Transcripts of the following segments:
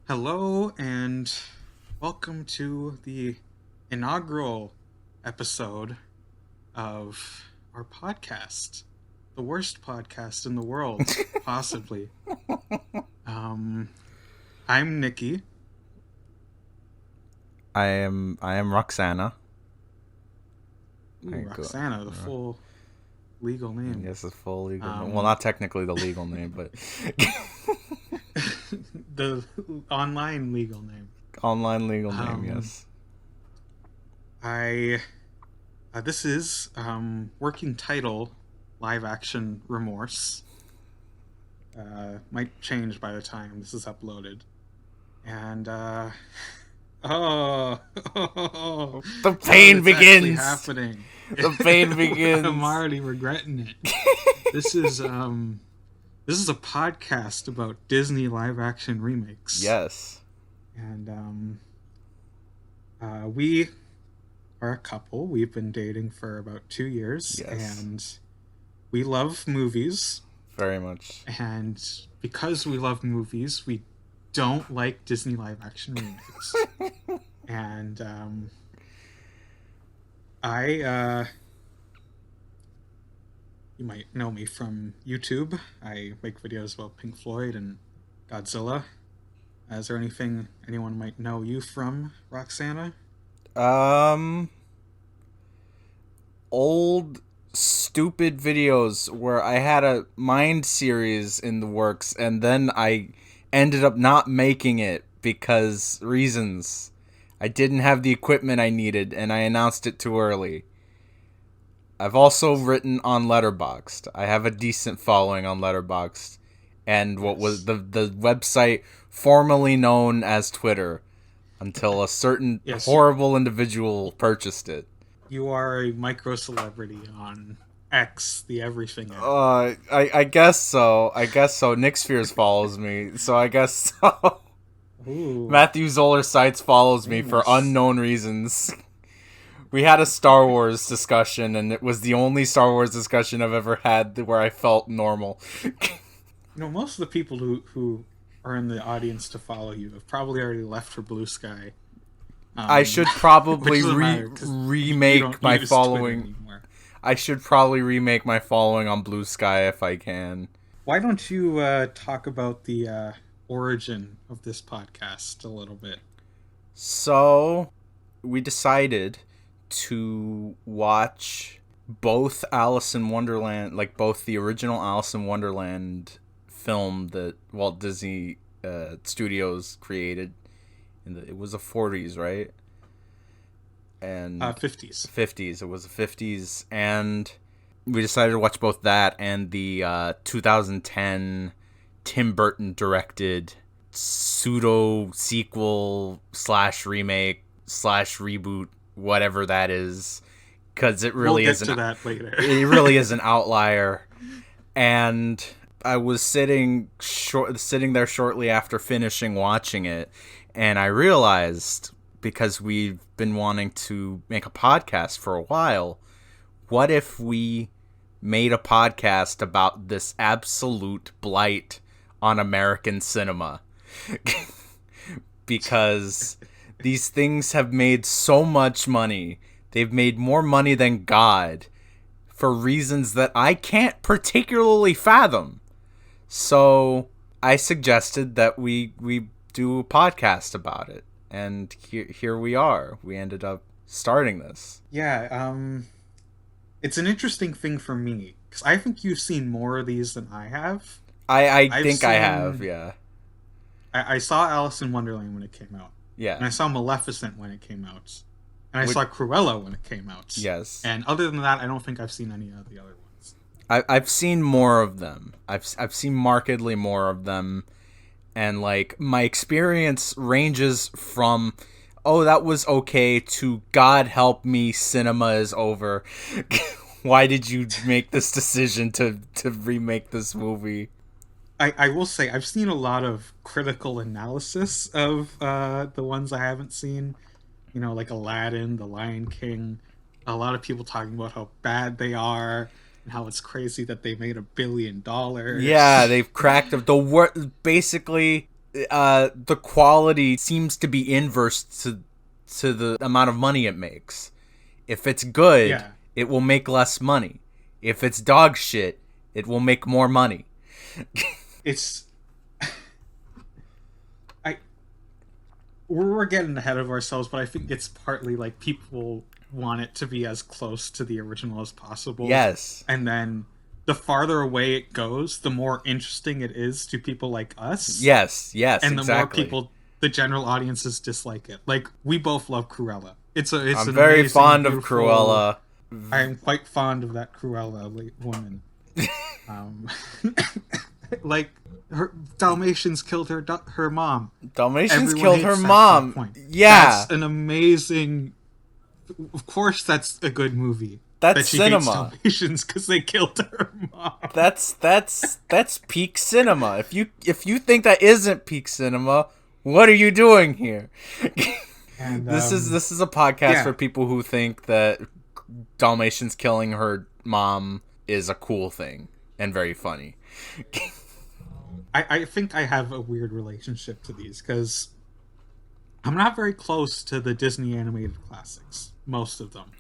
Hello and welcome to the inaugural episode of our podcast, the worst podcast in the world, possibly. Um, I'm Nikki. I am Roxana. Ooh, Roxana, the full legal name. Yes, the full legal name. Well, not technically the legal name, but the online legal name. online legal name. Yes. I This is working title live action Remorse. Might change by the time this is uploaded. And oh, The pain it's begins. happening. The pain begins. I'm already regretting it. This is a podcast about Disney live action remakes. Yes. And we are a couple. We've been dating for about 2 years. Yes. And we love movies. Very much. And because we love movies, we don't like Disney live action remakes. And you might know me from YouTube. I make videos about Pink Floyd and Godzilla. Is there anything anyone might know you from, Roxana? Old stupid videos where I had a Mind series in the works, and then I ended up not making it because reasons. I didn't have the equipment I needed, and I announced it too early. I've also written on Letterboxd. I have a decent following on Letterboxd, and what was the website formerly known as Twitter, until a certain horrible individual purchased it. You are a micro celebrity on X, the everything. I guess so. Nick Spheres follows me, so I guess so. Ooh. Matthew Zoller Sites follows me for unknown reasons. We had a Star Wars discussion, and it was the only Star Wars discussion I've ever had where I felt normal. Most of the people who are in the audience to follow you have probably already left for Blue Sky. I should probably remake my following. I should probably remake my following on Blue Sky if I can. Why don't you talk about the origin of this podcast a little bit? So, we decided to watch both Alice in Wonderland, like both the original Alice in Wonderland film that Walt Disney Studios created. It was the 40s, right? And 50s. 50s. It was the 50s, and we decided to watch both that and the 2010 Tim Burton directed pseudo sequel / remake / reboot, whatever that is, because it really we'll get to that later. It really is an outlier. And I was sitting there shortly after finishing watching it, and I realized, because we've been wanting to make a podcast for a while, what if we made a podcast about this absolute blight on American cinema? Because these things have made so much money. They've made more money than God for reasons that I can't particularly fathom. So I suggested that we do a podcast about it. And here we are. We ended up starting this. Yeah, it's an interesting thing for me, because I think you've seen more of these than I have. I think I have, yeah. I saw Alice in Wonderland when it came out. Yeah. And I saw Maleficent when it came out. And I saw Cruella when it came out. Yes. And other than that, I don't think I've seen any of the other ones. I've seen more of them. I've seen markedly more of them. And, like, my experience ranges from, oh, that was okay, to God help me, cinema is over. Why did you make this decision to remake this movie? I will say, I've seen a lot of critical analysis of the ones I haven't seen. Like Aladdin, The Lion King. A lot of people talking about how bad they are, and how it's crazy that they made $1 billion. Yeah, they've cracked the basically the quality seems to be inverse to the amount of money it makes. If it's good, Yeah, it will make less money. If it's dog shit, it will make more money. it's I we're getting ahead of ourselves, but I think it's partly like people want it to be as close to the original as possible, Yes. and then the farther away it goes, the more interesting it is to people like us, Yes, and the more exactly. people, the general audiences, dislike it. Like, we both love Cruella. It's I'm an very amazing, fond of beautiful. Cruella. I am quite fond of that Cruella woman. Um, like, her Dalmatians killed her mom. Dalmatians Everyone killed her hates that plot mom. point. Yeah, That's an amazing. Of course, that's a good movie. that's That she hates cinema. Dalmatians because they killed her mom. That's peak cinema. If you think that isn't peak cinema, what are you doing here? And This is a podcast yeah, for people who think that Dalmatians killing her mom is a cool thing and very funny. I think I have a weird relationship to these because I'm not very close to the Disney animated classics. Most of them.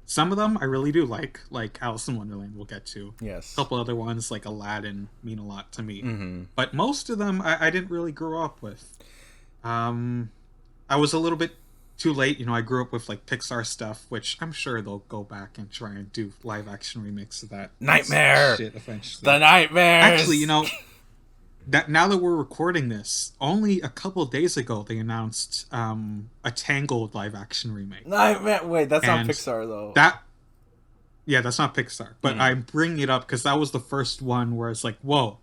Some of them I really do like Alice in Wonderland. We'll get to. A Yes. couple other ones like Aladdin mean a lot to me, Mm-hmm. but most of them I didn't really grow up with. I was a little bit too late. I grew up with like Pixar stuff, which I'm sure they'll go back and try and do live action remakes of that Nightmare. shit eventually. The nightmares. Actually, that now that we're recording this, only a couple days ago they announced a Tangled live action remake, Nightmare. Wait, that's not and Pixar though. that yeah, that's not Pixar, but I'm bringing it up because that was the first one where it's like, whoa,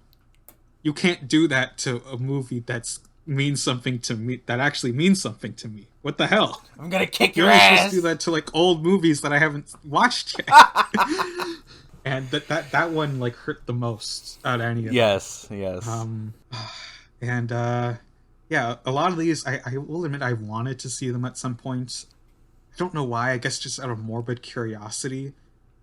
you can't do that to a movie that's means something to me, that actually means something to me. What the hell? I'm gonna kick You're your only supposed to do ass. that to like old movies that I haven't watched yet. And that one like hurt the most out of any of them. Yes. And yeah, a lot of these I will admit I wanted to see them at some point. I don't know why. I guess just out of morbid curiosity.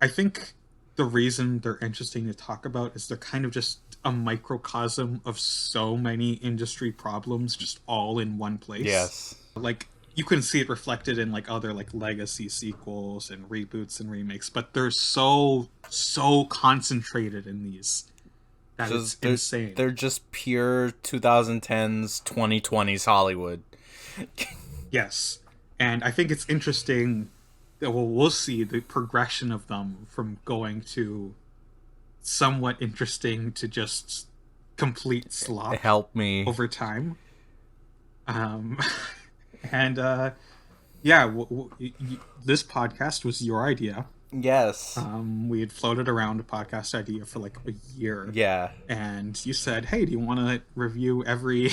I think the reason they're interesting to talk about is they're kind of just a microcosm of so many industry problems just all in one place. Yes. Like, you can see it reflected in like other like legacy sequels and reboots and remakes, but they're so concentrated in these that it's insane. They're just pure 2010s, 2020s Hollywood. Yes. And I think it's interesting that we'll see the progression of them from going to somewhat interesting to just complete slop Help me. over time. Um, and yeah, this podcast was your idea. Yes. We had floated around a podcast idea for like a year. Yeah. And you said, hey, do you want to review every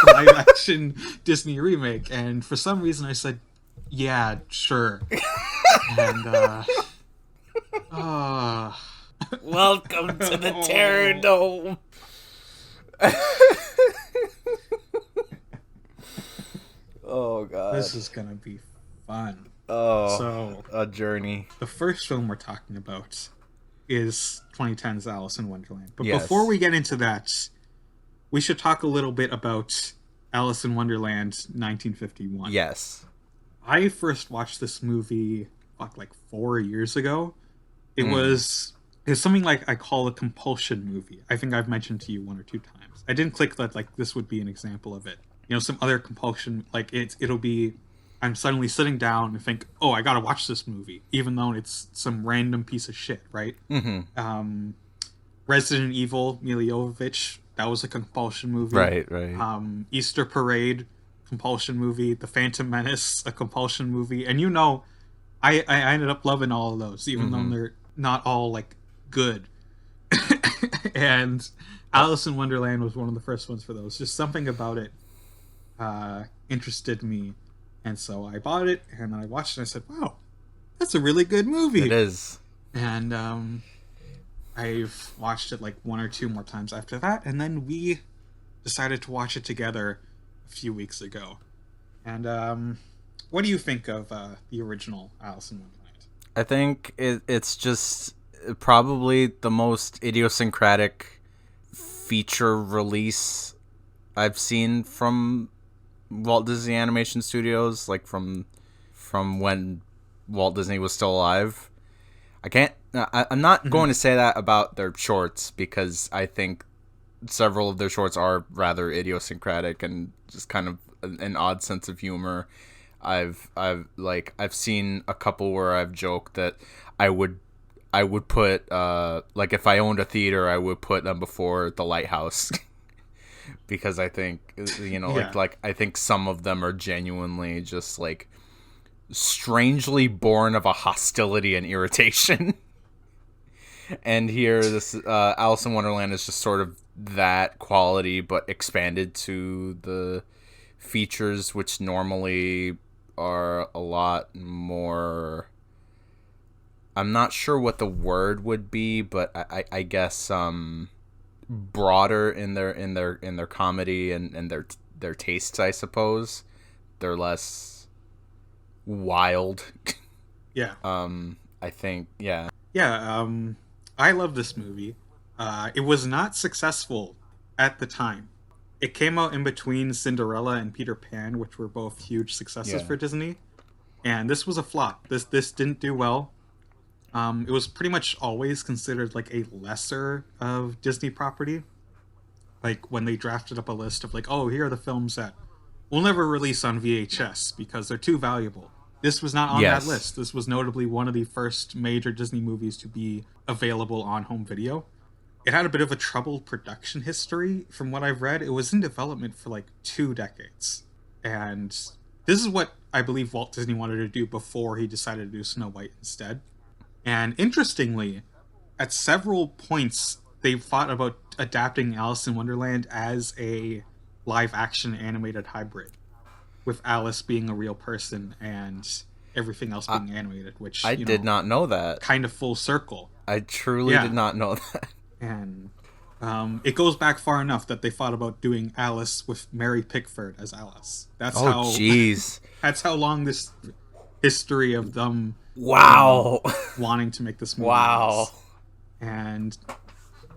live action Disney remake? And for some reason I said, yeah, sure. And Welcome to the Terror Dome. Oh god. this is gonna be fun. Oh, So a journey. the first film we're talking about is 2010's Alice in Wonderland. But Yes. before we get into that, we should talk a little bit about Alice in Wonderland 1951. Yes. I first watched this movie like 4 years ago. It was something like I call a compulsion movie. I think I've mentioned to you one or two times. I didn't click that like this would be an example of it. Some other compulsion, like it'll be I'm suddenly sitting down and think, oh, I gotta watch this movie, even though it's some random piece of shit, right? Mm-hmm. Resident Evil, Mila Jovovich, that was a compulsion movie. Right. Easter Parade, compulsion movie. The Phantom Menace, a compulsion movie. And I ended up loving all of those, even though they're not all like good. And Alice in Wonderland was one of the first ones for those. Just something about it interested me, and so I bought it and I watched it and I said, wow, that's a really good movie. It is. And I've watched it like one or two more times after that, and then we decided to watch it together a few weeks ago. And what do you think of the original Alice in Wonderland? I think it's just probably the most idiosyncratic feature release I've seen from Walt Disney Animation Studios, like from when Walt Disney was still alive. I can't. I'm not Hmm. going to say that about their shorts because I think several of their shorts are rather idiosyncratic and just kind of an odd sense of humor. I've seen a couple where I've joked that I would I would put like if I owned a theater, I would put them before the Lighthouse because I think Yeah. like I think some of them are genuinely just like strangely born of a hostility and irritation. And here, this Alice in Wonderland is just sort of that quality, but expanded to the features, which normally are a lot more. I'm not sure what the word would be, but I guess broader in their comedy and their tastes, I suppose. They're less wild. Yeah. I think, yeah. Yeah. I love this movie. It was not successful at the time. It came out in between Cinderella and Peter Pan, which were both huge successes Yeah. for Disney. And this was a flop. This didn't do well. It was pretty much always considered like a lesser of Disney property. Like when they drafted up a list of like, oh, here are the films that we'll never release on VHS because they're too valuable. This was not on that Yes. list. This was notably one of the first major Disney movies to be available on home video. It had a bit of a troubled production history. From what I've read, it was in development for like 2 decades. And this is what I believe Walt Disney wanted to do before he decided to do Snow White instead. And interestingly, at several points, they thought about adapting Alice in Wonderland as a live action animated hybrid, with Alice being a real person and everything else I, being animated, which, I did not know that. kind of full circle. I truly did Yeah. not know that. And it goes back far enough that they thought about doing Alice with Mary Pickford as Alice. That's Oh, how jeez. that's how long this history of them, Wow. wanting to make this movie Wow. is. And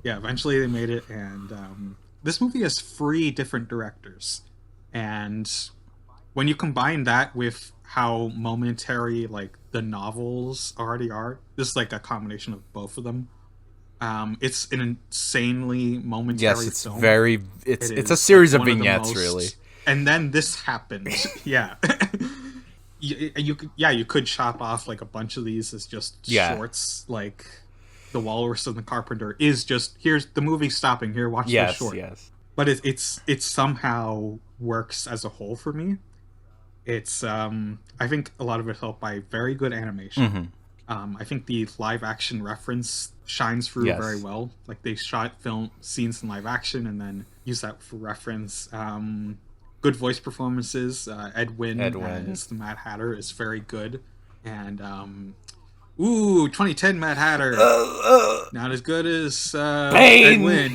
yeah, eventually they made it. And this movie has 3 different directors, and when you combine that with how momentary like the novels already are, this is like a combination of both of them. It's an insanely Yes, momentary it's film. very It it's a is like series of one of the vignettes, really. most. And then this happened. Yeah. You could chop off like a bunch of these as just Yeah. shorts. Like the Walrus and the Carpenter is just, here's the movie stopping here. Watch this Yes, short. yes. But it somehow works as a whole for me. It's I think a lot of it helped by very good animation. Mhm. I think the live action reference shines through very Yes. well. Like they shot film scenes in live action and then use that for reference. Good voice performances. Ed Wynn Edwin. as the Mad Hatter is very good, and 2010 Mad Hatter, not as good as Ed Bane! Wynn.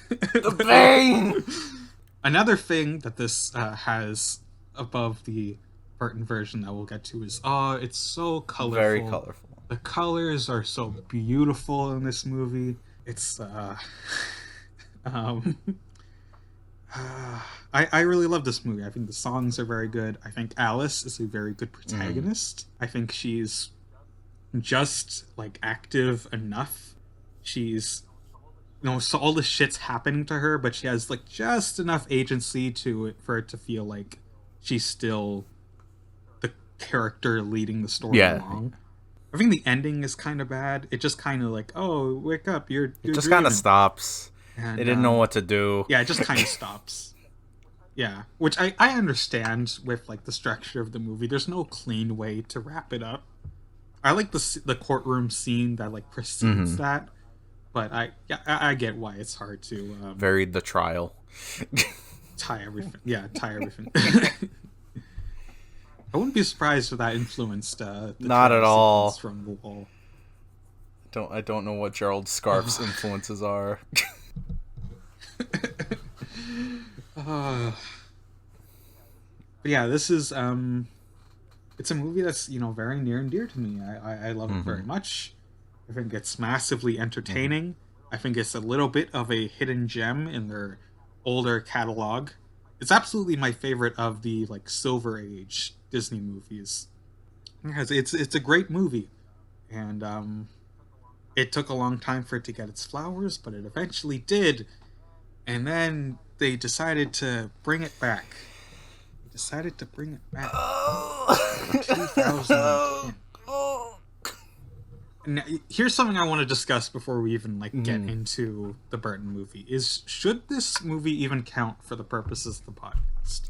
The Bane! Another thing that this has above the Burton version that we'll get to is it's so colorful. Very colorful. The colors are so beautiful in this movie. It's um I really love this movie. I think the songs are very good. I think Alice is a very good protagonist. I think she's just like active enough. She's, so all this shit's happening to her, but she has like just enough agency to it for it to feel like she's still the character leading the story Yeah. along. I think the ending is kind of bad. It just kind of like, oh, wake up, you're It just dreaming. kind of stops. And, They didn't know what to do. yeah, it just kind of stops. Yeah, which I understand with like the structure of the movie. There's no clean way to wrap it up. I like the courtroom scene that like precedes that, but I get why it's hard to Very the trial. tie everything. Yeah, tie everything. I wouldn't be surprised if that influenced the Not at trial all. sequence from the wall. I don't know what Gerald Scarf's influences are. But yeah, this is it's a movie that's very near and dear to me. I love it very much. I think it's massively entertaining. I think it's a little bit of a hidden gem in their older catalog. it's absolutely my favorite of the like Silver Age Disney movies. Because it's a great movie, and it took a long time for it to get its flowers, but it eventually did. And then they decided to bring it back. They decided to bring it back in 2010. Now, here's something I want to discuss before we even like get into the Burton movie: is should this movie even count for the purposes of the podcast?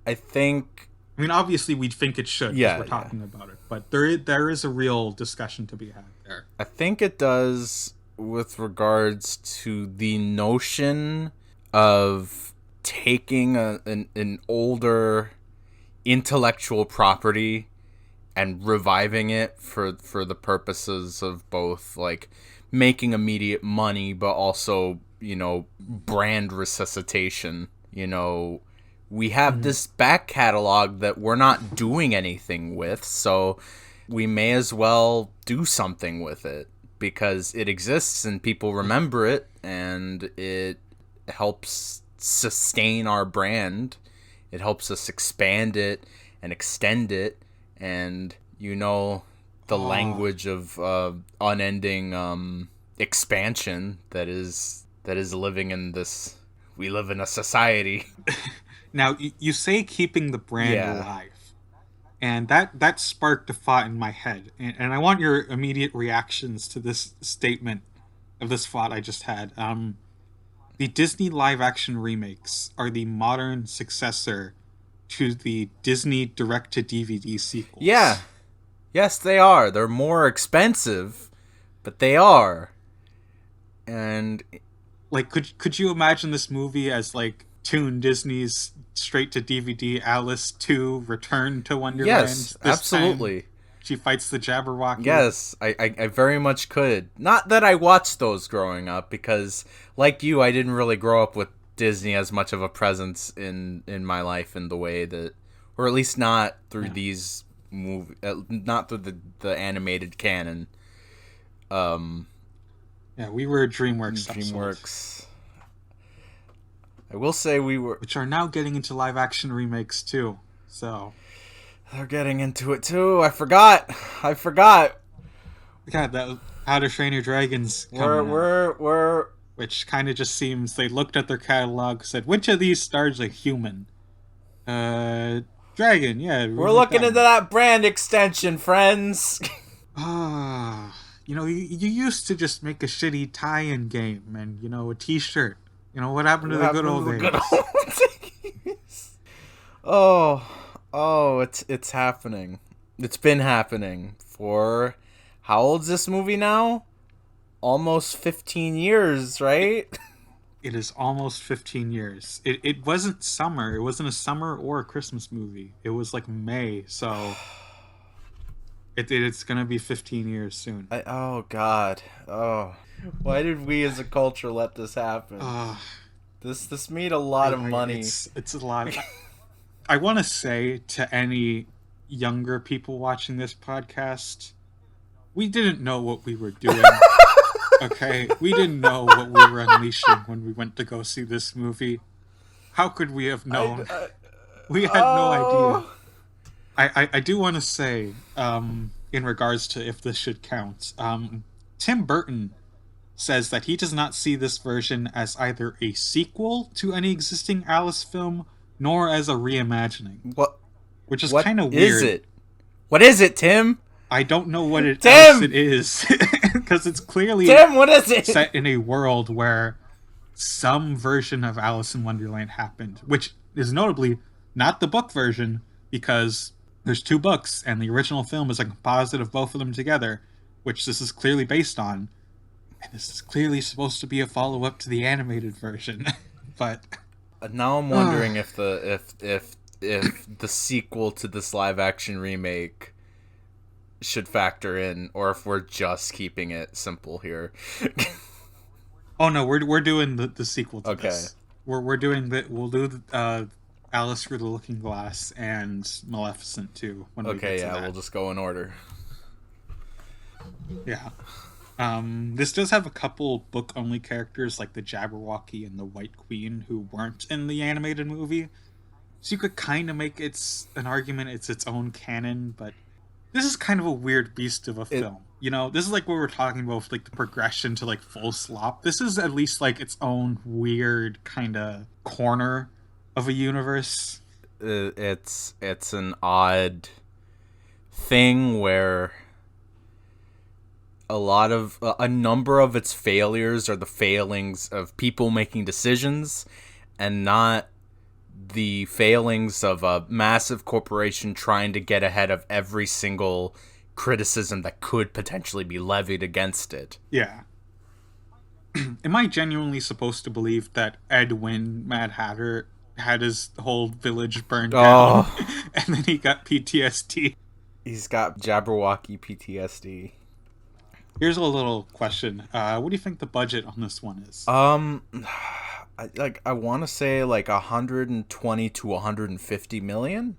I think. I mean, obviously, we'd think it should because we're talking about it, but there is a real discussion to be had there. I think it does with regards to the notion of taking an older intellectual property and reviving it for the purposes of both like making immediate money, but also, you know, brand resuscitation. You know, we have this back catalog that we're not doing anything with, so we may as well do something with it because it exists and people remember it, and it helps sustain our brand. It helps us expand it and extend it, and you know, the language of unending expansion that is living in this. We live in a society. Now, you say keeping the brand alive, and that sparked a thought in my head, and I want your immediate reactions to this statement of this thought I just had. The Disney live-action remakes are the modern successor to the Disney direct-to-DVD sequels. Yeah. Yes, they are. They're more expensive, but they are. And like, could you imagine this movie as like Toon Disney's straight-to-DVD Alice 2 Return to Wonderland? Yes, absolutely. She fights the Jabberwocky. Yes, I very much could. Not that I watched those growing up, because, like you, I didn't really grow up with Disney as much of a presence in my life in the way that, or at least not through these movies, not through the animated canon. Yeah, we were a DreamWorks. DreamWorks. I will say we were, which are now getting into live-action remakes too. So they're getting into it too. I forgot. God, that How to Train Your Dragon's we're which kind of just seems they looked at their catalog, said which of these stars a human? Dragon, yeah. We're looking into that brand extension, friends. You know, you used to just make a shitty tie-in game and, you know, a t-shirt. You know, what happened to the good old days? Oh, it's happening. It's been happening for, how old's this movie now? Almost 15 years, right? It is almost 15 years. It wasn't summer. It wasn't a summer or a Christmas movie. It was like May, so it's gonna be 15 years soon. Oh God. Oh, why did we as a culture let this happen? This made a lot of money. It's a lot. I want to say to any younger people watching this podcast, we didn't know what we were doing. Okay, we didn't know what we were unleashing when we went to go see this movie. How could we have known? We had no idea. I do want to say, in regards to if this should count, Tim Burton says that he does not see this version as either a sequel to any existing Alice film, nor as a reimagining. Which is kind of weird. What is it? What is it, Tim? I don't know what it is. Because it's clearly what is it? set in a world where some version of Alice in Wonderland happened, which is notably not the book version, because there's 2 books, and the original film is a composite of both of them together, which this is clearly based on. And this is clearly supposed to be a follow-up to the animated version. But now I'm wondering if the sequel to this live-action remake should factor in, or if we're just keeping it simple here. Oh no, we're doing the sequel to this. We're doing we'll do Alice Through the Looking Glass and Maleficent too. When we get to that. We'll just go in order. Yeah. This does have a couple book only characters like the Jabberwocky and the White Queen who weren't in the animated movie. So you could kind of make it's an argument it's its own canon, but this is kind of a weird beast of a It film. You know, this is like what we're talking about with like the progression to like full slop. This is at least like its own weird kind of corner of a universe. it's an odd thing where a number of its failures are the failings of people making decisions and not the failings of a massive corporation trying to get ahead of every single criticism that could potentially be levied against it. Yeah. Am I genuinely supposed to believe that Edwin Mad Hatter had his whole village burned down Oh, and then he got PTSD? he's got Jabberwocky PTSD. Here's a little question. What do you think the budget on this one is? I want to say like 120 to 150 million.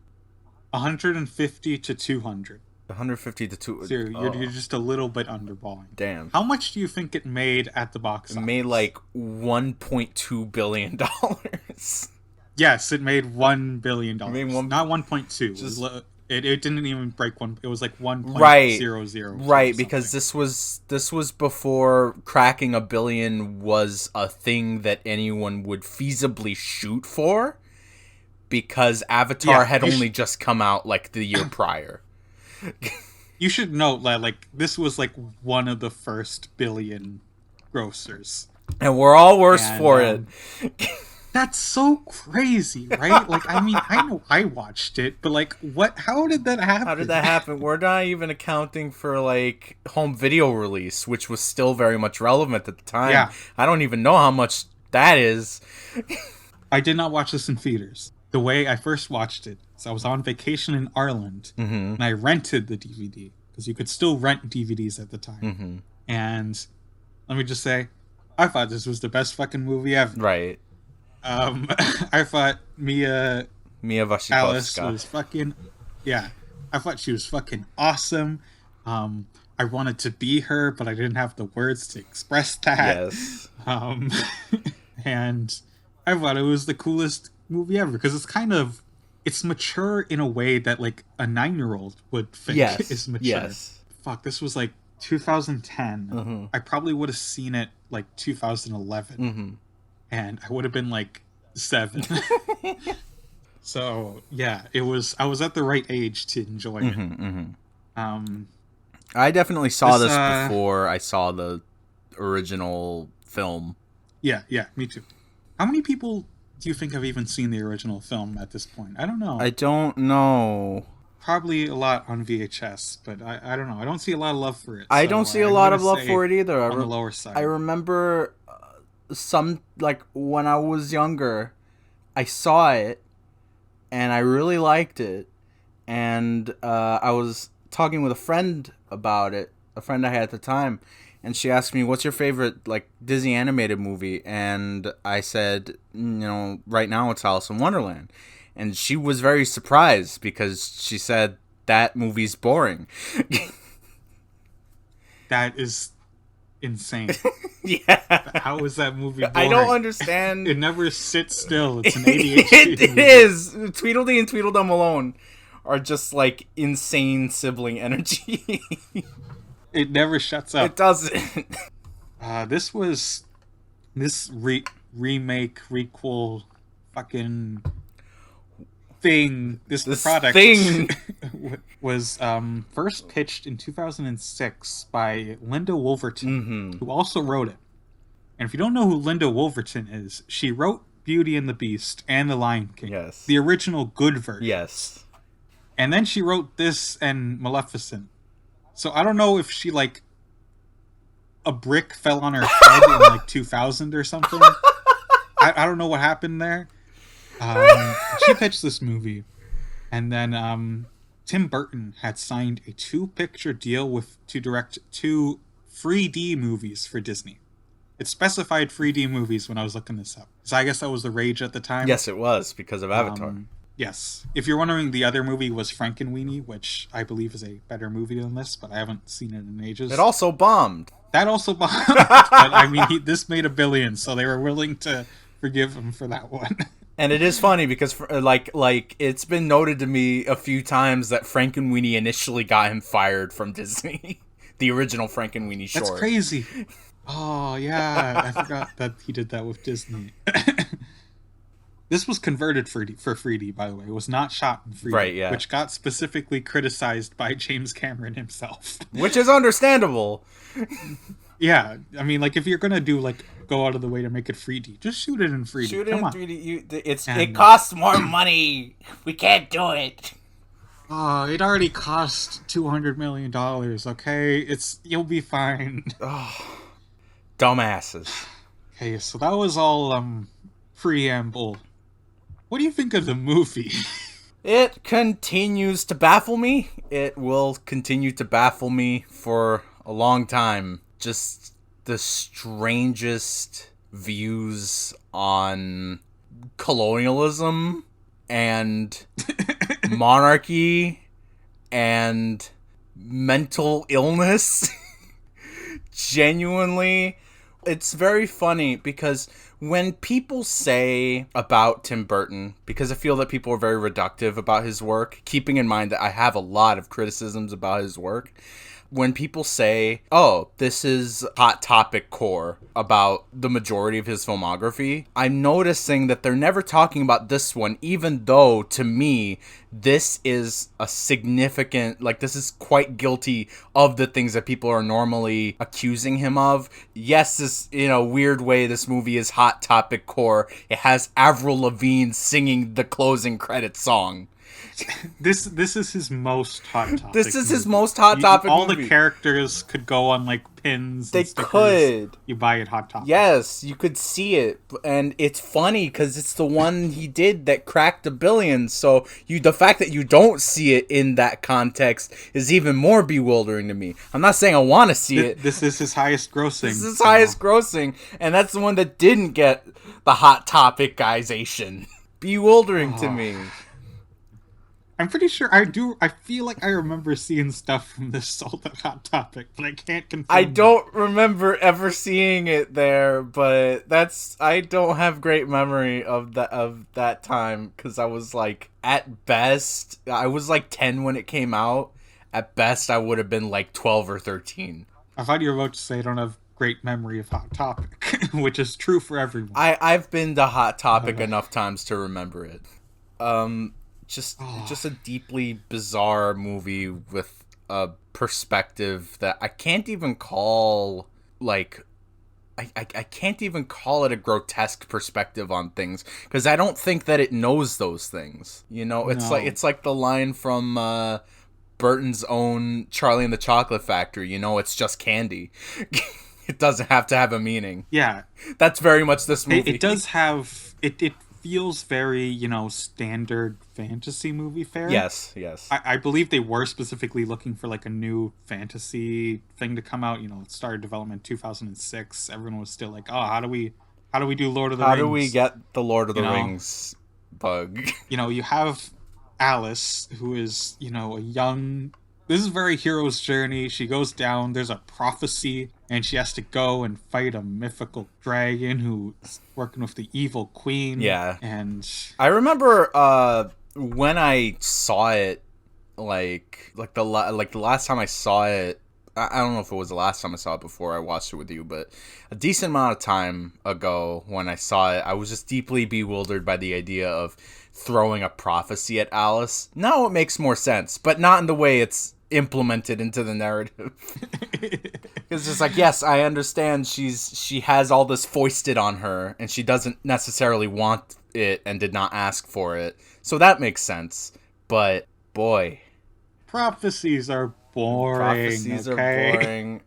150 to 200. 150 to 2. So you're just a little bit underballing. Damn. How much do you think it made at the box It office? made like 1.2 billion dollars. Yes, it made $1 billion. Made one- Not 1.2. Just- It didn't even break one. It was like 1.00. Right, because this was before cracking a billion was a thing that anyone would feasibly shoot for, because Avatar Yeah, had only just come out like the year prior. You should note that like this was like one of the first billion grossers. And we're all worse And, for it. That's so crazy, right? Like, I mean, I know I watched it, but like, what? How did that happen? How did that happen? We're not even accounting for like home video release, which was still very much relevant at the time. Yeah. I don't even know how much that is. I did not watch this in theaters. The way I first watched it, so I was on vacation in Ireland, and I rented the DVD because you could still rent DVDs at the time. And let me just say, I thought this was the best fucking movie ever. Right. I thought Mia Mia Alice Wasikowska. was fucking, yeah. I thought she was fucking awesome. I wanted to be her, but I didn't have the words to express that. Yes. And I thought it was the coolest movie ever because it's mature in a way that like a 9-year-old would think Yes. is mature. Yes. Fuck, this was like 2010. I probably would have seen it like 2011, and I would have been like 7. So yeah, it was. I was at the right age to enjoy it. I definitely saw This, this before I saw the original film. Yeah, me too. How many people do you think have even seen the original film at this point? I don't know. I don't know. Probably a lot on VHS, but I don't know. I don't see a lot of love for it. I so don't see a I'm lot gonna of love say for it either. On the lower side. I remember some, like, when I was younger, I saw it, and I really liked it, and I was talking with a friend about it, a friend I had at the time, and she asked me, what's your favorite, like, Disney animated movie? And I said, right now it's Alice in Wonderland. And she was very surprised because she said, that movie's boring. That is insane. Yeah. How is that movie boring? I don't understand. It never sits still. It's an ADHD it movie. is. Tweedledee and Tweedledum alone are just like insane sibling energy. It never shuts up. It doesn't. This remake, requel, fucking thing, this product thing. was first pitched in 2006 by Linda Wolverton, who also wrote it. And if you don't know who Linda Wolverton is, she wrote Beauty and the Beast and The Lion King. Yes. The original good version. Yes. And then she wrote this and Maleficent. So I don't know if she, like, a brick fell on her head in, like, 2000 or something. I don't know what happened there. She pitched this movie. And then Tim Burton had signed a 2-picture deal to direct 2 3D movies for Disney. It specified 3D movies when I was looking this up. So I guess that was the rage at the time. Yes, it was because of Avatar. Yes. If you're wondering, the other movie was Frankenweenie, which I believe is a better movie than this, but I haven't seen it in It ages. also bombed. That also bombed, but I mean, this made $1 billion, so they were willing to forgive him for that one. And it is funny because, like it's been noted to me a few times that Frankenweenie initially got him fired from Disney, the original Frankenweenie short. That's crazy. Oh yeah, I forgot that he did that with Disney. This was converted for 3D, by the way. It was not shot in 3D, Right, yeah. which got specifically criticized by James Cameron himself. Which is understandable. Yeah, I mean, like if you're gonna do like go out of the way to make it 3D, just shoot it in 3D. Shoot it Come in on. 3D. And, it costs more money. We can't do it. Oh, it already cost $200 million. Okay, you'll be fine. Dumbasses. Okay, so that was all preamble. What do you think of the movie? It continues to baffle me. It will continue to baffle me for a long time. Just the strangest views on colonialism and monarchy and mental illness. Genuinely, it's very funny because when people say about Tim Burton, because I feel that people are very reductive about his work, keeping in mind that I have a lot of criticisms about his work, when people say, oh, this is Hot Topic core about the majority of his filmography, I'm noticing that they're never talking about this one, even though, to me, this is a significant, like, this is quite guilty of the things that people are normally accusing him of. Yes, this, in a weird way, this movie is Hot Topic core. It has Avril Lavigne singing the closing credits song. This is his most Hot Topic. This is his movie. most Hot Topic all movie. The characters could go on like pins. They and stickers. could. You buy it Hot Topic. Yes, you could see it, and it's funny because it's the one he did that cracked $1 billion. So the fact that you don't see it in that context is even more bewildering to me. I'm not saying I want to see it. This is his highest grossing. This is his highest grossing, and that's the one that didn't get the Hot Topic-ization. Bewildering to me. I'm pretty sure I do. I feel like I remember seeing stuff from this sold at Hot Topic, but I can't confirm. I don't remember ever seeing it there, but I don't have great memory of that time because I was like, at best, I was like 10 when it came out. At best, I would have been like 12 or 13. I thought you were about to say I don't have great memory of Hot Topic, which is true for everyone. I've been to Hot Topic enough times to remember it. Just a deeply bizarre movie with a perspective that I can't even call like I can't even call it a grotesque perspective on things because I don't think that it knows those things. You know, it's like the line from Burton's own Charlie and the Chocolate Factory. You know, it's just candy. It doesn't have to have a meaning. Yeah, that's very much this movie. It does have it feels very, standard fantasy movie fare. Yes. I believe they were specifically looking for like a new fantasy thing to come out. It started development in 2006. Everyone was still like, oh, how do we do Lord of the Rings? How do we get the Lord of the Rings bug? You have Alice, who is, a young... This is very hero's journey. She goes down, there's a prophecy, and she has to go and fight a mythical dragon who's working with the evil queen. Yeah. And I remember when I saw it, like the last time I saw it, I don't know if it was the last time I saw it before I watched it with you, but a decent amount of time ago when I saw it, I was just deeply bewildered by the idea of throwing a prophecy at Alice. Now it makes more sense, but not in the way it's implemented into the narrative. It's just like, yes, I understand she has all this foisted on her and she doesn't necessarily want it and did not ask for it, so that makes sense. But boy, prophecies are boring. Are boring.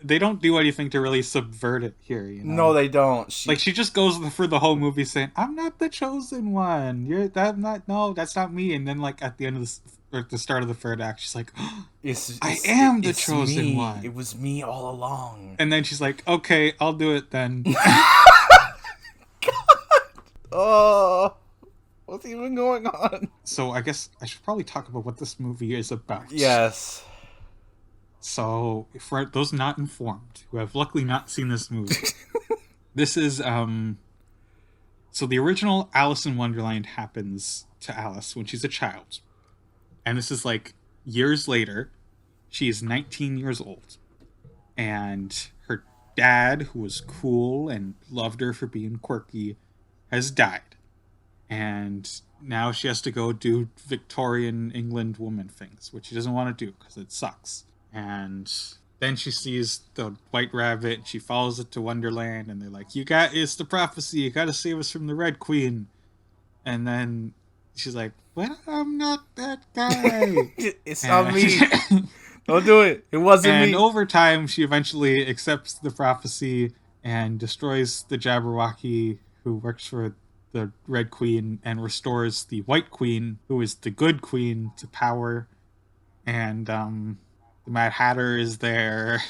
They don't do anything to really subvert it here, No, they don't. She just goes through the whole movie saying, "I'm not the chosen one. That's not me." And then, like at the end of the start of the third act, she's like, "I am the chosen one. It was me all along." And then she's like, "Okay, I'll do it then." God. What's even going on? So I guess I should probably talk about what this movie is about. Yes. So for those not informed, who have luckily not seen this movie, this is so the original Alice in Wonderland happens to Alice when she's a child. And this is like years later. She is 19 years old. And her dad, who was cool and loved her for being quirky, has died. And now she has to go do Victorian England woman things, which she doesn't want to do because it sucks. And then she sees the white rabbit and she follows it to Wonderland, and they're like, it's the prophecy, you gotta save us from the Red Queen. And then she's like, well, I'm not that guy. It's not me. Don't do it. It wasn't me. And over time, she eventually accepts the prophecy and destroys the Jabberwocky who works for the Red Queen and restores the White Queen, who is the good queen, to power. And the Mad Hatter is there.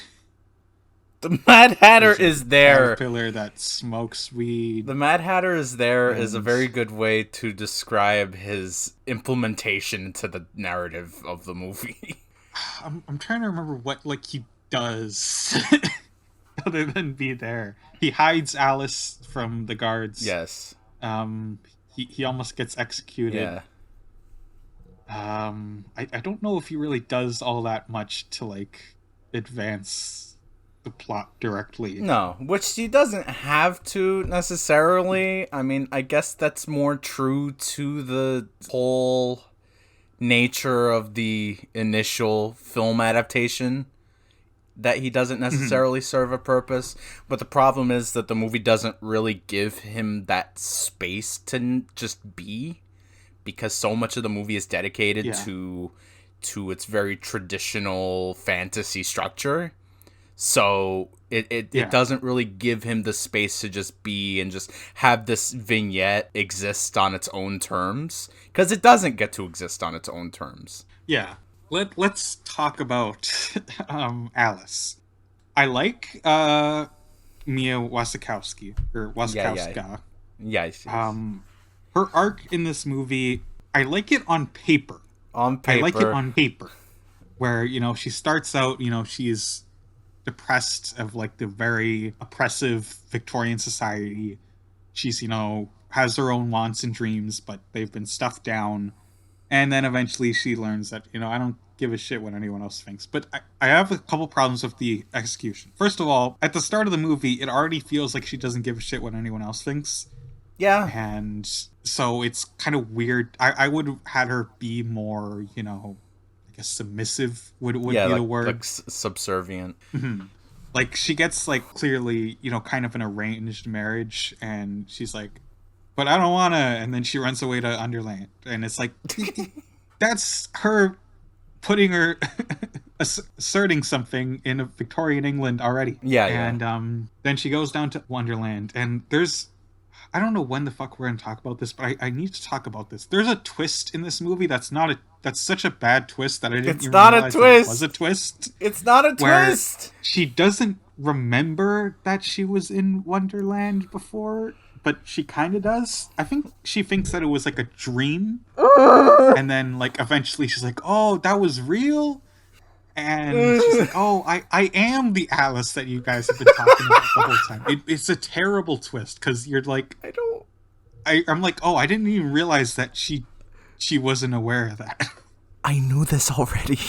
The Mad Hatter is there. Caterpillar that smokes weed. The Mad Hatter is there is a very good way to describe his implementation into the narrative of the movie. I'm trying to remember what he does other than be there. He hides Alice from the guards. Yes. He almost gets executed. Yeah. I don't know if he really does all that much to advance the plot directly. No, which he doesn't have to necessarily. I mean, I guess that's more true to the whole nature of the initial film adaptation, that he doesn't necessarily serve a purpose. But the problem is that the movie doesn't really give him that space to just be, because so much of the movie is dedicated to its very traditional fantasy structure. So it doesn't really give him the space to just be and just have this vignette exist on its own terms, because it doesn't get to exist on its own terms. Yeah. Let's talk about Alice. I like Mia Wasikowska, or Wasikowska. Yes. Her arc in this movie, I like it on paper. I like it on paper. Where, she starts out, she's depressed of the very oppressive Victorian society. She's, has her own wants and dreams, but they've been stuffed down. And then eventually she learns that, I don't give a shit what anyone else thinks. But I have a couple problems with the execution. First of all, at the start of the movie, it already feels like she doesn't give a shit what anyone else thinks. Yeah. And so it's kind of weird. I would have had her be more, I guess submissive would be the word. Subservient. Mm-hmm. She gets clearly, kind of an arranged marriage, and she's like, but I don't wanna, and then she runs away to Underland, and it's that's her putting her asserting something in a Victorian England already. Yeah. And then she goes down to Wonderland, and I don't know when the fuck we're gonna talk about this, but I need to talk about this. There's a twist in this movie that's such a bad twist that I didn't even realize it was a twist. It's not a twist. She doesn't remember that she was in Wonderland before, but she kind of does. I think she thinks that it was a dream, and then eventually she's like, "Oh, that was real." And she's like, "Oh, I am the Alice that you guys have been talking about the whole time." It's a terrible twist, because you're I'm like, "Oh, I didn't even realize that she wasn't aware of that." I knew this already.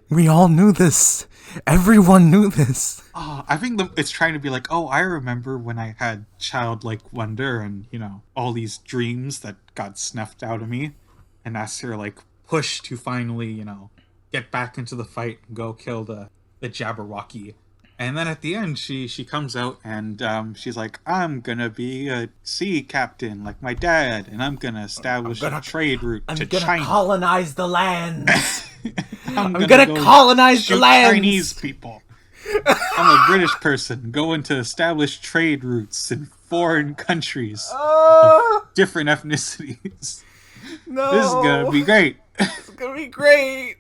We all knew this. Everyone knew this. I think it's trying to be "Oh, I remember when I had childlike wonder and, all these dreams that got snuffed out of me." And that's her, push to finally, get back into the fight and go kill the Jabberwocky. And then at the end, she comes out and she's like, "I'm gonna be a sea captain like my dad, and I'm gonna establish a trade route to China. I'm gonna colonize the lands. I'm gonna colonize the lands. Chinese people. I'm a British person going to establish trade routes in foreign countries of different ethnicities. No, this is gonna be great. It's gonna be great."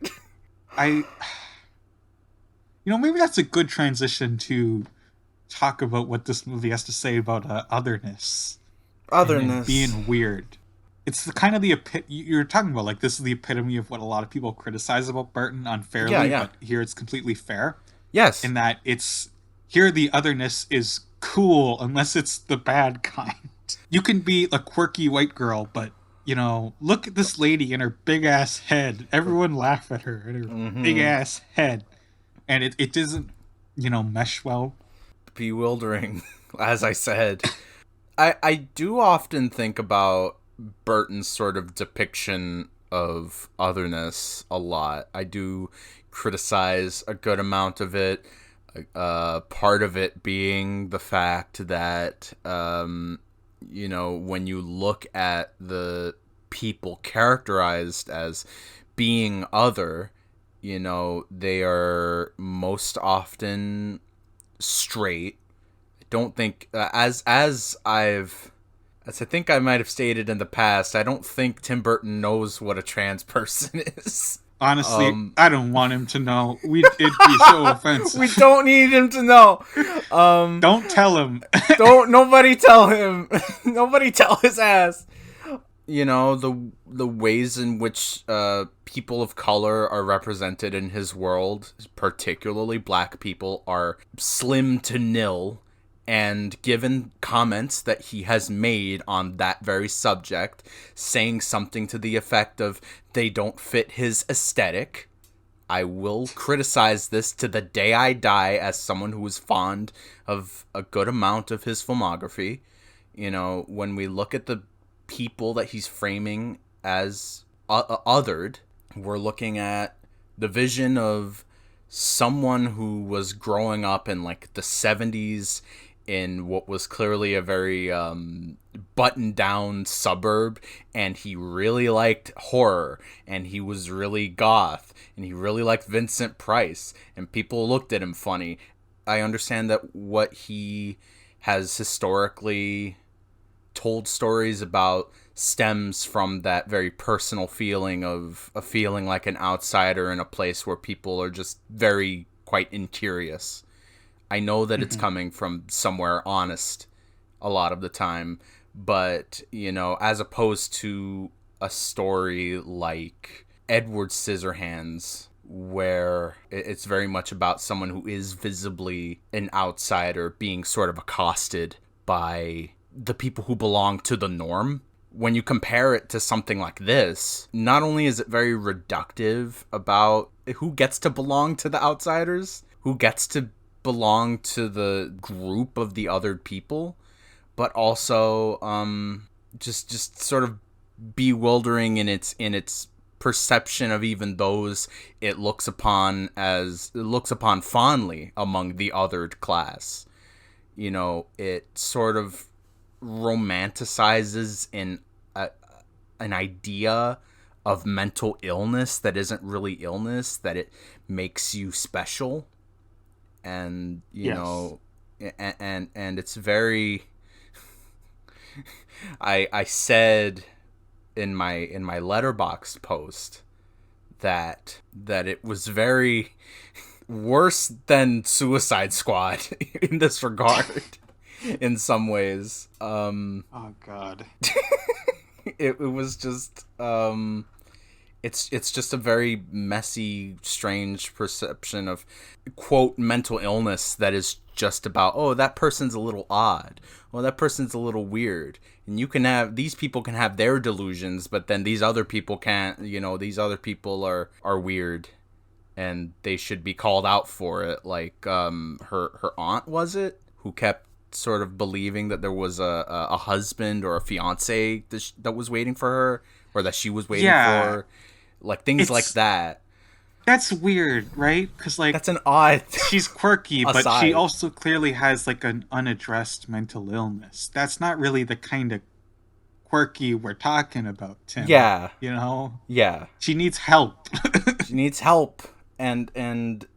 Maybe that's a good transition to talk about what this movie has to say about otherness. Otherness. Being weird. it's the kind of you're talking about, like, this is the epitome of what a lot of people criticize about Burton Yeah, unfairly, yeah. but here it's completely fair Yes. in that it's here the otherness is cool unless it's the bad kind. You can be a quirky white girl, but look at this lady and her big ass head. Everyone laugh at her and her big Mm-hmm. ass head, and it doesn't mesh well. Bewildering, as I said. I do often think about Burton's sort of depiction of otherness a lot. I do criticize a good amount of it. Part of it being the fact that, when you look at the people characterized as being other, they are most often straight. I don't think, as I think I might have stated in the past, I don't think Tim Burton knows what a trans person is. Honestly, Um, I don't want him to know. It'd be so we offensive. don't need him to know. Um, Don't tell him. don't nobody tell him. Nobody tell his ass. The ways in which people of color are represented in his world, particularly black people, are slim to nil. And given comments that he has made on that very subject, saying something to the effect of they don't fit his aesthetic, I will criticize this to the day I die as someone who is fond of a good amount of his filmography. When we look at the people that he's framing as othered, we're looking at the vision of someone who was growing up in like the 70s in what was clearly a very buttoned down suburb, and he really liked horror, and he was really goth, and he really liked Vincent Price, and people looked at him funny. I understand that what he has historically told stories about stems from that very personal feeling of a feeling like an outsider in a place where people are just very quite incurious. I know that it's coming from somewhere honest a lot of the time, but, as opposed to a story like Edward Scissorhands, where it's very much about someone who is visibly an outsider being sort of accosted by the people who belong to the norm. When you compare it to something like this, not only is it very reductive about who gets to belong to the outsiders, who gets to belong to the group of the other people, but also just sort of bewildering in its perception of even those it looks upon fondly among the othered class. It sort of romanticizes an idea of mental illness that isn't really illness, that it makes you special. And Yes. and it's very I said in my letterbox post that it was very worse than Suicide Squad in this regard in some ways. Oh God. It was just it's just a very messy, strange perception of, quote, mental illness that is just about, oh, that person's a little odd, well, that person's a little weird, and these people can have their delusions, but then these other people can't. These other people are weird, and they should be called out for it. Like her aunt, was it, who kept sort of believing that there was a husband or a fiance that was waiting for her, or that she was waiting Yeah. for, like things like It's that. That's weird, right? Because, like, That's an odd she's quirky, but she aside. also clearly has like an unaddressed mental illness. That's not really the kind of quirky we're talking about, Tim. Yeah, yeah. She needs help. She needs help, and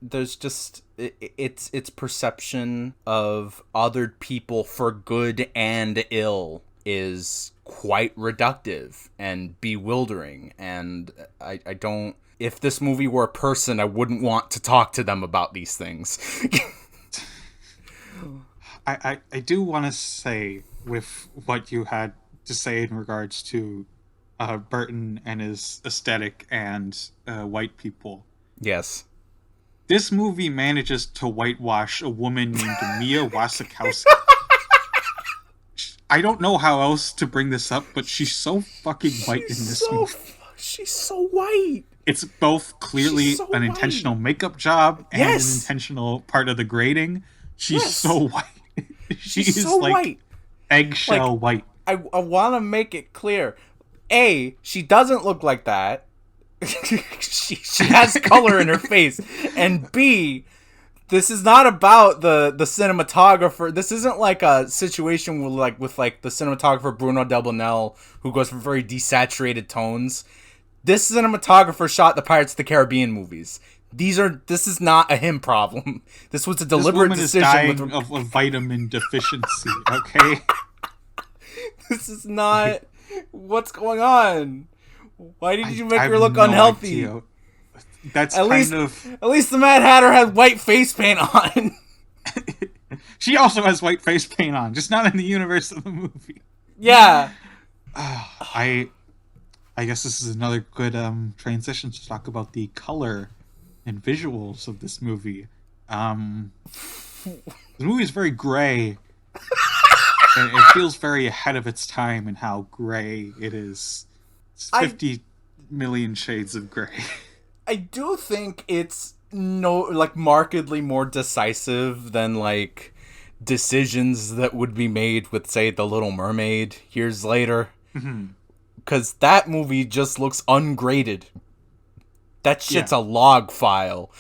there's just its perception of othered people for good and ill is quite reductive and bewildering, and I don't. If this movie were a person, I wouldn't want to talk to them about these things. I do want to say, with what you had to say in regards to Burton and his aesthetic and white people. Yes. This movie manages to whitewash a woman named Mia Wasikowska. I don't know how else to bring this up, but she's so fucking white in this movie. She's so white. It's both clearly So an white. intentional makeup job and Yes. an intentional part of the grading. She's so white. She's so like white. eggshell white. I want to make it clear. A, she doesn't look like that. she has color in her face. And B, this is not about the cinematographer. This isn't like a situation with the cinematographer Bruno Delbonnel, who goes for very desaturated tones. This cinematographer shot the Pirates of the Caribbean movies. This is not a him problem. This was a deliberate this decision. woman is dying of a vitamin deficiency, okay? This is not... What's going on? Why did you make I her have look no unhealthy? idea. That's At of... least the Mad Hatter had white face paint on. She also has white face paint on, just not in the universe of the movie. Yeah. I guess this is another good transition to talk about the color and visuals of this movie. The movie is very gray. And it feels very ahead of its time in how gray it is. It's 50 million shades of gray. I do think it's markedly more decisive than decisions that would be made with, say, The Little Mermaid years later. Because that movie just looks ungraded. That shit's a log file.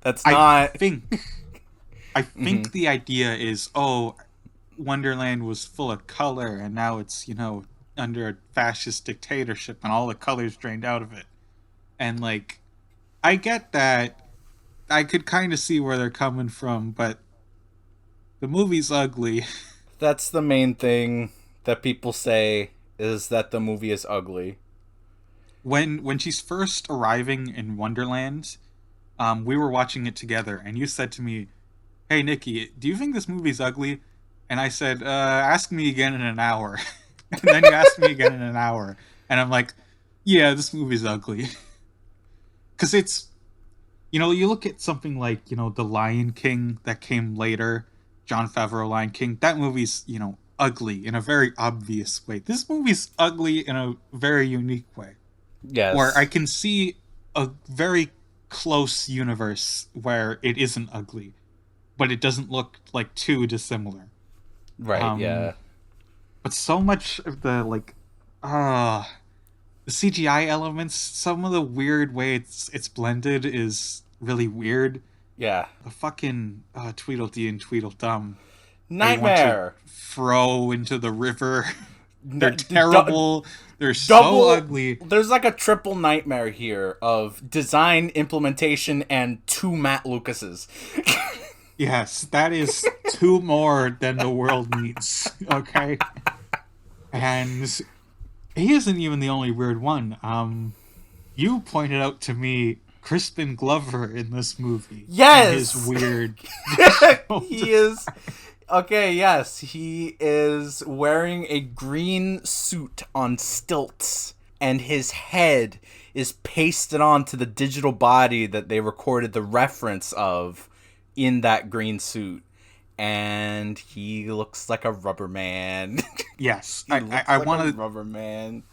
That's not... I think the idea is, Wonderland was full of color, and now it's, under a fascist dictatorship, and all the color's drained out of it. And, I get that. I could kind of see where they're coming from, but the movie's ugly. That's the main thing that people say, is that the movie is ugly. When she's first arriving in Wonderland, we were watching it together, and you said to me, "Hey, Nikki, do you think this movie's ugly?" And I said, ask me again in an hour. And then you asked me again in an hour. And I'm like, yeah, this movie's ugly. Because it's, you look at something like, The Lion King that came later, Jon Favreau Lion King. That movie's, ugly in a very obvious way. This movie's ugly in a very unique way. Yes. Where I can see a very close universe where it isn't ugly. But it doesn't look, too dissimilar. Right, yeah. But so much of the the CGI elements, some of the weird way it's blended is really weird. Yeah. The fucking Tweedledee and Tweedledum Nightmare. Throw into the river. They're terrible. They're so ugly. There's a triple nightmare here of design, implementation, and 2 Matt Lucases. Yes, that is 2 more than the world needs, okay? And he isn't even the only weird one. You pointed out to me Crispin Glover in this movie. Yes! His weird... He is... Okay, yes, he is wearing a green suit on stilts, and his head is pasted onto the digital body that they recorded the reference of in that green suit, and he looks like a rubber man. Yes, I want to rubber man.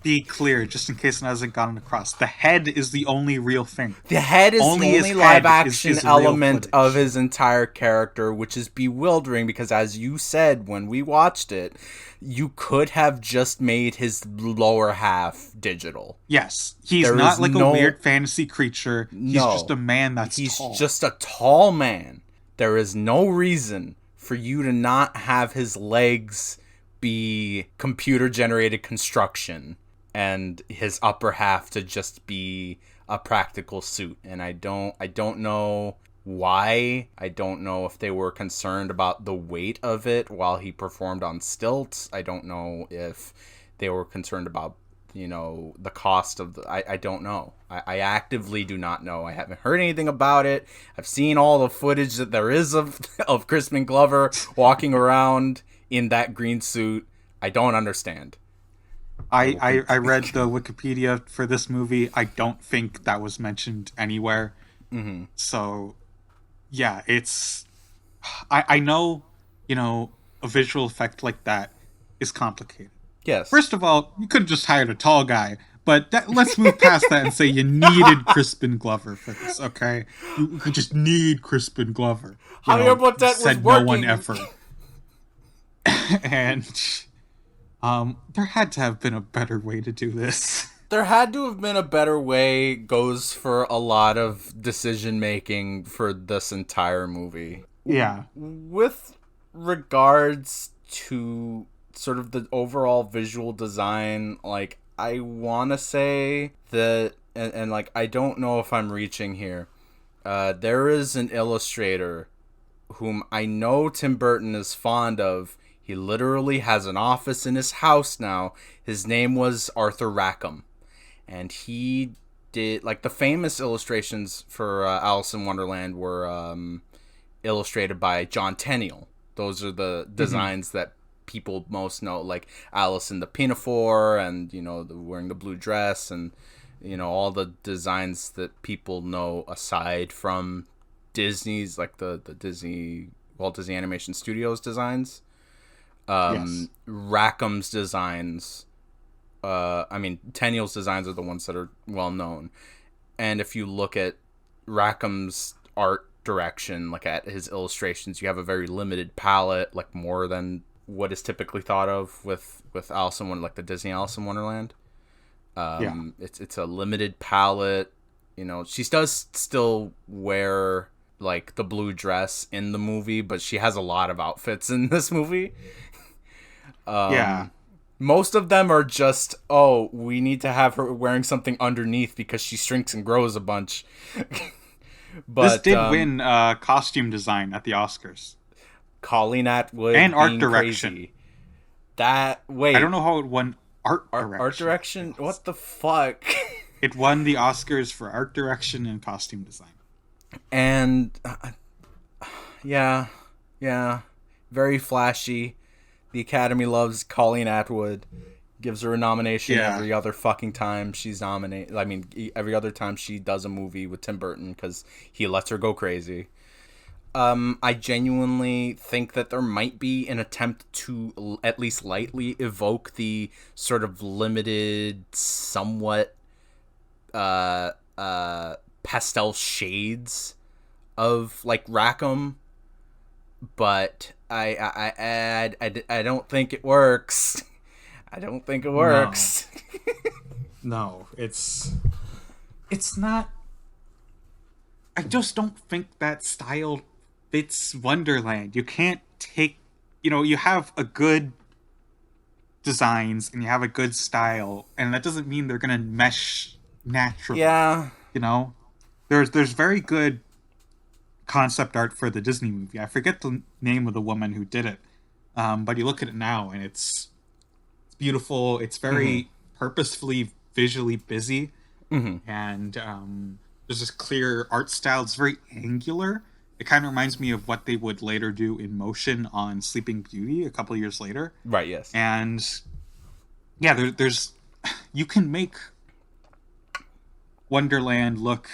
Be clear, just in case it hasn't gotten across. The head is the only real thing. The head is only the only live action element of his entire character, which is bewildering because, as you said when we watched it, you could have just made his lower half digital. Yes, he's not a weird fantasy creature. He's just a man tall. He's just a tall man. There is no reason for you to not have his legs be computer-generated construction and his upper half to just be a practical suit. And I don't know why. I don't know if they were concerned about the weight of it while he performed on stilts. I don't know if they were concerned about, the cost of I don't know. I actively do not know. I haven't heard anything about it. I've seen all the footage that there is of Crispin Glover walking around in that green suit. I don't understand. I will I read the Wikipedia for this movie. I don't think that was mentioned anywhere. Mm-hmm. So yeah, it's I know, you know, a visual effect like that is complicated. Yes. First of all, you could have just hired a tall guy, but let's move past that and say you needed Crispin Glover for this, okay? You could just need Crispin Glover. You Javier know, Botet was said no one working. ever. And there had to have been a better way to do this. There had to have been a better way. Goes for a lot of decision making for this entire movie. Yeah. With regards to sort of the overall visual design, like, I want to say that, and like, I don't know if I'm reaching here. There is an illustrator whom I know Tim Burton is fond of. He literally has an office in his house now. His name was Arthur Rackham. And he did, like, the famous illustrations for Alice in Wonderland were illustrated by John Tenniel. Those are the designs that people most know, like Alice in the Pinafore, and, you know, wearing the blue dress, and, you know, all the designs that people know aside from Disney's, like the Disney, Walt Disney Animation Studios designs. Yes. Rackham's designs, I mean, Tenniel's designs are the ones that are well known. And if you look at Rackham's art direction, like at his illustrations, you have a very limited palette, like more than what is typically thought of with Alice in Wonderland, like the Disney Alice in Wonderland. Yeah. It's a limited palette. You know, she does still wear like the blue dress in the movie, but she has a lot of outfits in this movie. Yeah. Most of them are just, oh, we need to have her wearing something underneath because she shrinks and grows a bunch. But This did win costume design at the Oscars. Colleen Atwood And art being direction. crazy. That, wait. I don't know how it won art direction. Art direction? What the fuck? It won the Oscars for art direction and costume design. And, yeah. Very flashy. The Academy loves Colleen Atwood. Gives her a nomination every other fucking time she's nominated. I mean, every other time she does a movie with Tim Burton, because he lets her go crazy. I genuinely think that there might be an attempt to at least lightly evoke the sort of limited, somewhat pastel shades of like Rackham, but I don't think it works. I don't think it works. No, it's not. I just don't think that style fits Wonderland. You can't take, you know, you have a good designs and you have a good style, and that doesn't mean they're gonna mesh naturally. Yeah. You know, there's very good concept art for the Disney movie. I forget the name of the woman who did it, but you look at it now and it's beautiful. It's very purposefully visually busy, and there's this clear art style. It's very angular. It kind of reminds me of what they would later do in motion on Sleeping Beauty a couple of years later. Right. Yes. And yeah, there's you can make Wonderland look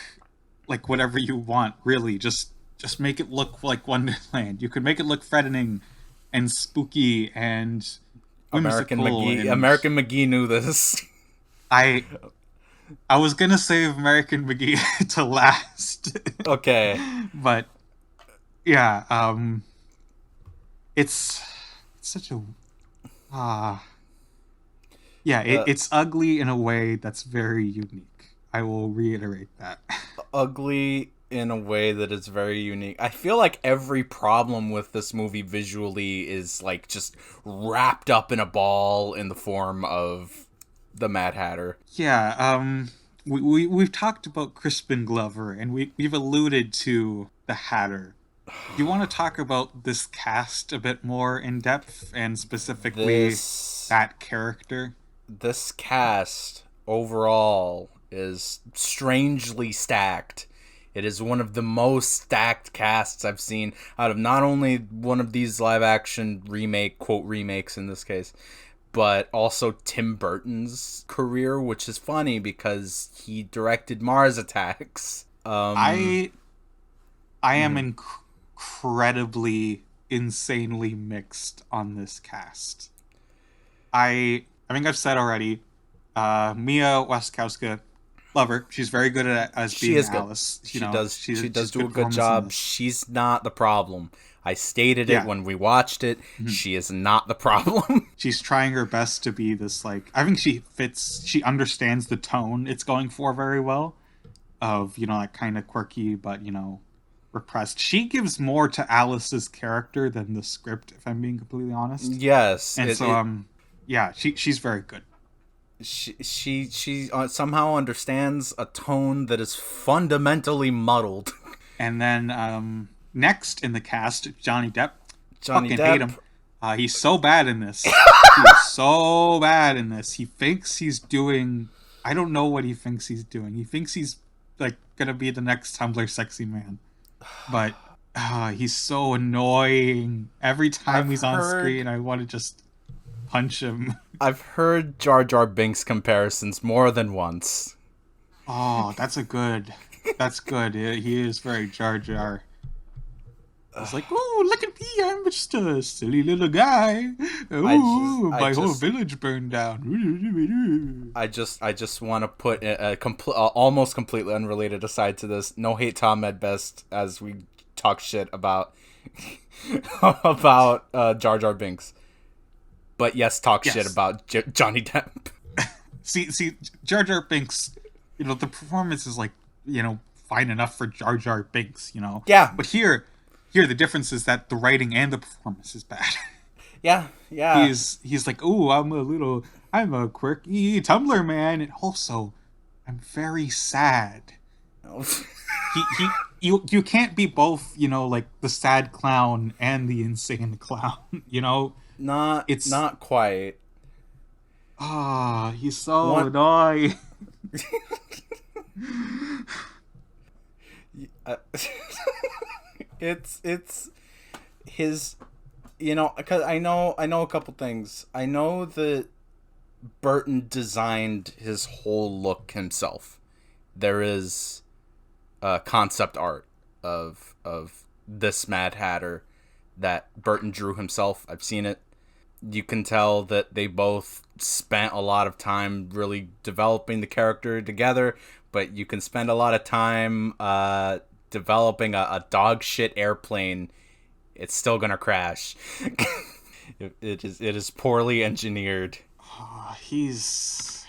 like whatever you want. Really, just make it look like Wonderland. You could make it look threatening and spooky and American whimsical. McGee. And American McGee knew this. I was gonna save American McGee to last. Okay. But yeah, it's such a it's ugly in a way that's very unique. I will reiterate that. Ugly in a way that is very unique. I feel like every problem with this movie visually is like just wrapped up in a ball in the form of the Mad Hatter. Yeah, we've talked about Crispin Glover, and we've alluded to the Hatter. Do you want to talk about this cast a bit more in depth, and specifically that character? This cast overall is strangely stacked. It is one of the most stacked casts I've seen out of not only one of these live action remake, quote remakes in this case, but also Tim Burton's career, which is funny because he directed Mars Attacks. I am incredibly, insanely mixed on this cast. I think I've said already, Mia Wasikowska, love her. She's very good at as She being is good. Alice. She does. She does she's do a good good performance in job. this. She's not the problem. I stated it Yeah. when we watched it. Mhm. She is not the problem. She's trying her best to be this, like, I think she understands the tone it's going for very well, of, like, kind of quirky but, repressed. She gives more to Alice's character than the script, if I'm being completely honest. Yes. And so yeah, she's very good. She somehow understands a tone that is fundamentally muddled. And then next in the cast, Johnny Depp. Johnny Fucking Depp. hate him. He's so bad in this. He's so bad in this. He thinks he's doing. I don't know what he thinks he's doing. He thinks he's like gonna be the next Tumblr sexy man, but he's so annoying. Every time he's on screen, I want to just punch him. I've heard Jar Jar Binks comparisons more than once. Oh, that's good. He is very Jar Jar. It's like, oh, look at me, I'm just a silly little guy. Oh, my whole village burned down. I just want to put a almost completely unrelated aside to this. No hate to Ahmed Best as we talk shit about about Jar Jar Binks, but yes, shit about Johnny Depp. see, Jar Jar Binks, the performance is like, fine enough for Jar Jar Binks, Yeah, but here the difference is that the writing and the performance is bad. Yeah. He's like, oh, I'm a quirky Tumblr man, and also I'm very sad. You can't be both, like the sad clown and the insane clown, Not quite. He's so annoying. It's his, because I know a couple things. I know that Burton designed his whole look himself. There is concept art of this Mad Hatter that Burton drew himself. I've seen it. You can tell that they both spent a lot of time really developing the character together, but you can spend a lot of time developing a dog shit airplane. It's still gonna crash. It is poorly engineered. He is,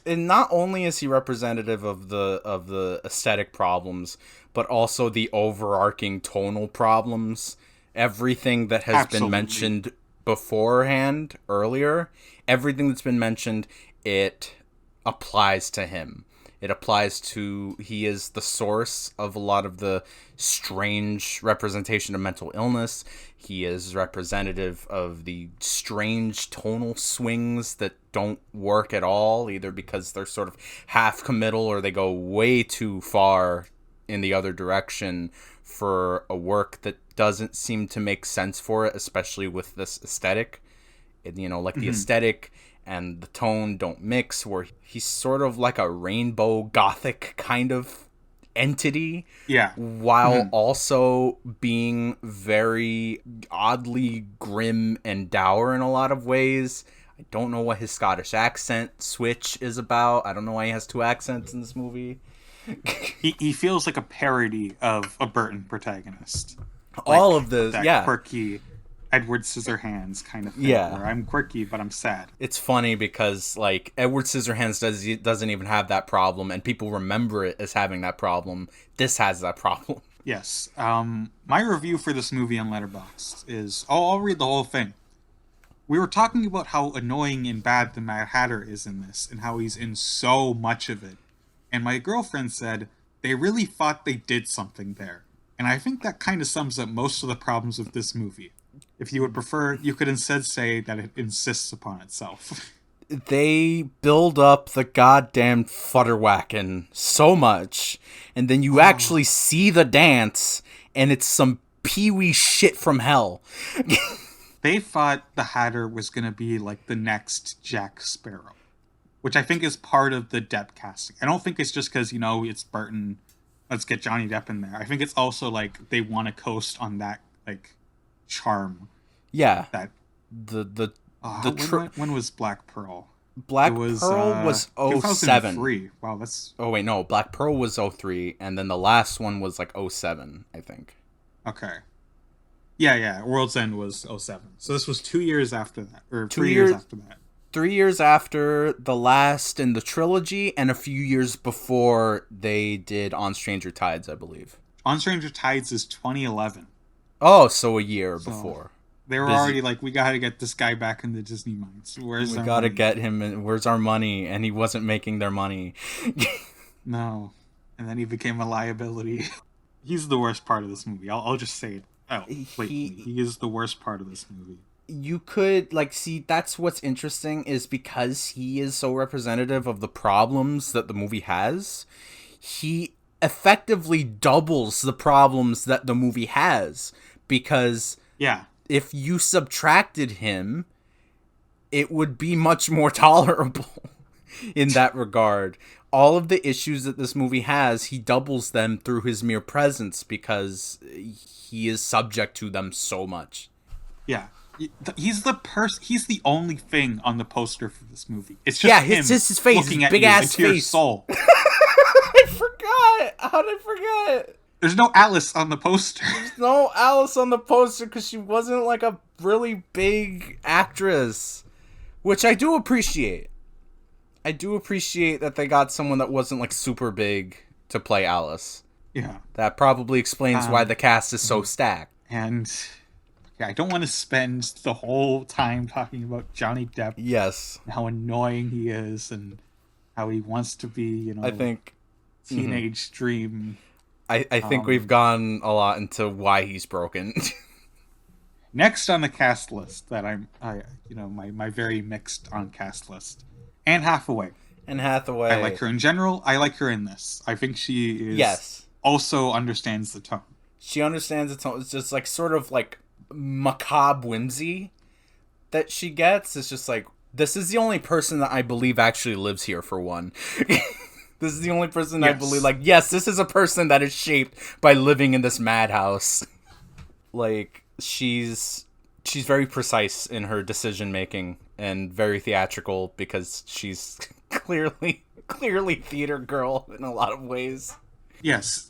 and not only is he representative of the aesthetic problems, but also the overarching tonal problems. Everything that has been mentioned beforehand, earlier, everything that's been mentioned, it applies to him. It applies to, he is the source of a lot of the strange representation of mental illness. He is representative of the strange tonal swings that don't work at all, either because they're sort of half committal or they go way too far in the other direction for a work that doesn't seem to make sense for it, especially with this aesthetic. The aesthetic and the tone don't mix, where he's sort of like a rainbow gothic kind of entity. Yeah. While also being very oddly grim and dour in a lot of ways. I don't know what his Scottish accent switch is about. I don't know why he has two accents in this movie. He feels like a parody of a Burton protagonist. All of this, that quirky Edward Scissorhands kind of thing. Yeah. Where I'm quirky, but I'm sad. It's funny because, Edward Scissorhands doesn't even have that problem, and people remember it as having that problem. This has that problem. Yes. My review for this movie on Letterboxd is... I'll read the whole thing. We were talking about how annoying and bad the Mad Hatter is in this, and how he's in so much of it. And my girlfriend said, they really thought they did something there. And I think that kind of sums up most of the problems of this movie. If you would prefer, you could instead say that it insists upon itself. They build up the goddamn futterwhacking so much, and then you actually see the dance, and it's some Pee-wee shit from hell. they thought the Hatter was going to be like the next Jack Sparrow, which I think is part of the Depp casting. I don't think it's just because, it's Burton, let's get Johnny Depp in there. I think it's also like they want to coast on that like charm. Yeah. That the when was Black Pearl? Black Pearl was 07. 2003. Wow, that's... Oh, wait, no. Black Pearl was 03, and then the last one was, like, 07, I think. Okay. Yeah. World's End was 07. So this was 2 years after that, or 3 years after that. 3 years after the last in the trilogy, and a few years before they did On Stranger Tides, I believe. On Stranger Tides is 2011. Oh, so a year before. They were already like, we gotta get this guy back in the Disney mines. We gotta get him in. Where's our money? And he wasn't making their money. No. And then he became a liability. He's the worst part of this movie. I'll just say it. Oh, wait. He is the worst part of this movie. You could, see, that's what's interesting is because he is so representative of the problems that the movie has, he effectively doubles the problems that the movie has. Because... yeah. If you subtracted him, it would be much more tolerable in that regard. All of the issues that this movie has, he doubles them through his mere presence because he is subject to them so much. Yeah. He's the only thing on the poster for this movie. It's just him his face, looking his at big you ass into your face. soul. I forgot. How did I forget? There's no Alice on the poster. There's no Alice on the poster because she wasn't like a really big actress, which I do appreciate. I do appreciate that they got someone that wasn't like super big to play Alice. Yeah. That probably explains why the cast is so stacked. And I don't want to spend the whole time talking about Johnny Depp. Yes. And how annoying he is and how he wants to be, I think teenage dream. I think we've gone a lot into why he's broken. Next on the cast list that my very mixed on cast list, Anne Hathaway. Anne Hathaway. I like her in general. I like her in this. I think she is also understands the tone. She understands the tone. It's just like sort of like macabre whimsy that she gets. It's just like, this is the only person that I believe actually lives here, for one. This is the only person I believe, yes, this is a person that is shaped by living in this madhouse. Like, she's very precise in her decision making and very theatrical because she's clearly theater girl in a lot of ways. Yes,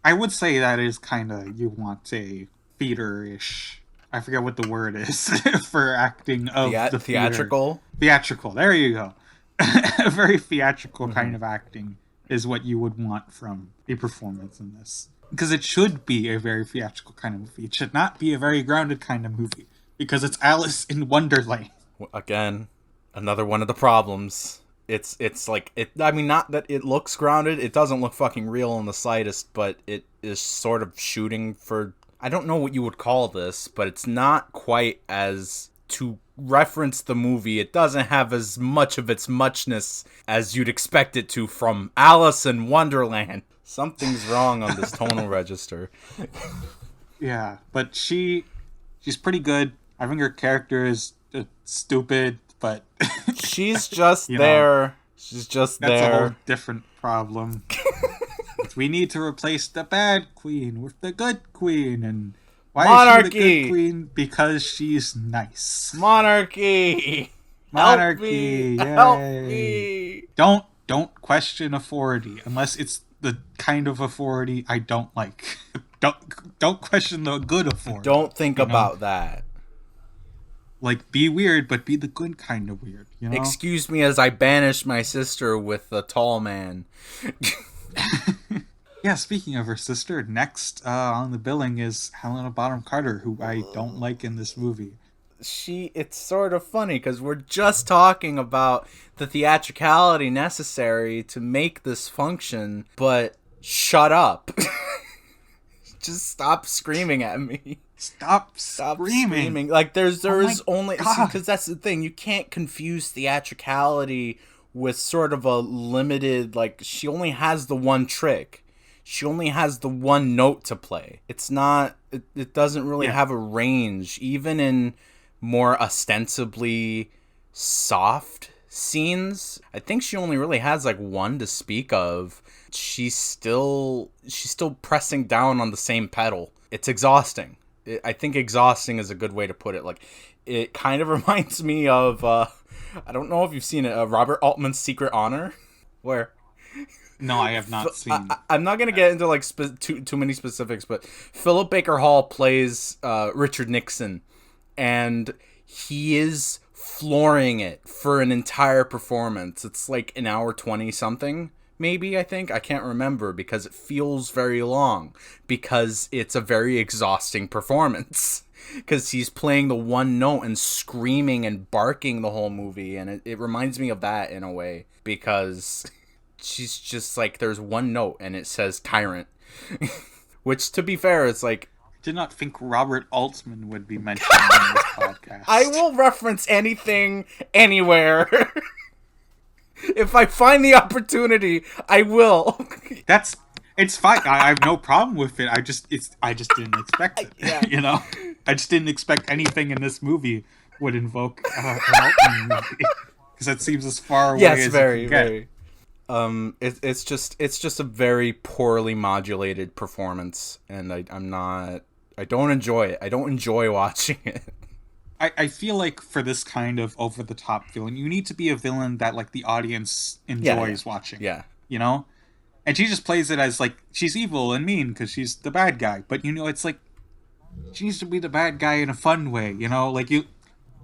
I would say that is kind of, you want a theater-ish, I forget what the word is for acting of the theatrical. Theatrical, there you go. A very theatrical kind of acting is what you would want from a performance in this. Because it should be a very theatrical kind of movie. It should not be a very grounded kind of movie. Because it's Alice in Wonderland. Again, another one of the problems. It's like, I mean, not that it looks grounded. It doesn't look fucking real in the slightest, but it is sort of shooting for... I don't know what you would call this, but it's not quite as... to reference the movie, it doesn't have as much of its muchness as you'd expect it to from Alice in Wonderland. Something's wrong on this tonal register. Yeah, but she's pretty good. I think her character is stupid, but she's just there. She's just that's there. That's a whole different problem. We need to replace the bad queen with the good queen, and why Monarchy. Is she the good queen? Because she's nice. Monarchy. Monarchy. Help me. Don't question authority unless it's the kind of authority I don't like. Don't question the good authority. Don't think about that. Like, be weird, but be the good kind of weird. You know? Excuse me as I banish my sister with a tall man. Yeah, speaking of her sister, next on the billing is Helena Bonham Carter, who I don't like in this movie. It's sort of funny because we're just talking about the theatricality necessary to make this function, but shut up. Just stop screaming at me. Stop screaming. Like, there's only... Because that's the thing. You can't confuse theatricality with sort of a limited... Like, she only has the one trick. she only has the one note to play. It's not, it doesn't really have a range, even in more ostensibly soft scenes. I think she only really has like one to speak of. She's still pressing down on the same pedal. It's exhausting. I think exhausting is a good way to put it. Like, it kind of reminds me of I don't know if you've seen it, Robert Altman's Secret Honor, where No, I have not seen. I'm not gonna get into like too many specifics, but Philip Baker Hall plays Richard Nixon, and he is flooring it for an entire performance. It's like an hour 20 something, maybe. I think, I can't remember, because it feels very long, because it's a very exhausting performance. Because he's playing the one note and screaming and barking the whole movie, and it reminds me of that in a way, because she's just like, there's one note and it says tyrant. Which, to be fair, it's like, Did not think Robert Altman would be mentioned in this podcast. I will reference anything, anywhere. If I find the opportunity, I will. It's fine. I have no problem with it. I just didn't expect it. Yeah. You know, I just didn't expect anything in this movie would invoke an Altman movie, because that seems as far away as very, it can very. It's just a very poorly modulated performance, and I don't enjoy it. I don't enjoy watching it. I feel like for this kind of over the top villain, you need to be a villain that like the audience enjoys watching. Yeah. You know? And she just plays it as like she's evil and mean because she's the bad guy. But you know, it's like she needs to be the bad guy in a fun way, you know? Like you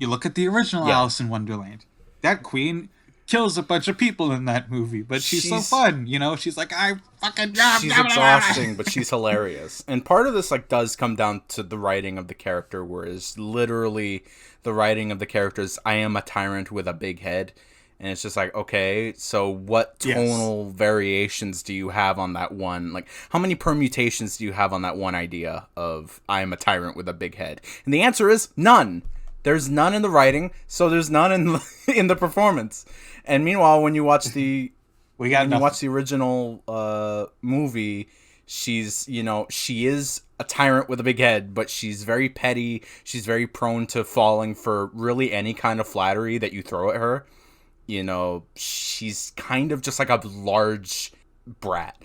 look at the original Alice in Wonderland. That queen kills a bunch of people in that movie, but she's so fun, you know? She's like, I fucking she's exhausting, but she's hilarious. And part of this like does come down to the writing of the character, whereas literally the writing of the character is, I am a tyrant with a big head. And it's just like, okay, so what tonal variations do you have on that one? Like, how many permutations do you have on that one idea of I am a tyrant with a big head? And the answer is none. There's none in the writing, so there's none in the performance. And meanwhile, when you watch the original movie, she's, you know, she is a tyrant with a big head, but she's very petty. She's very prone to falling for really any kind of flattery that you throw at her. You know, she's kind of just like a large brat.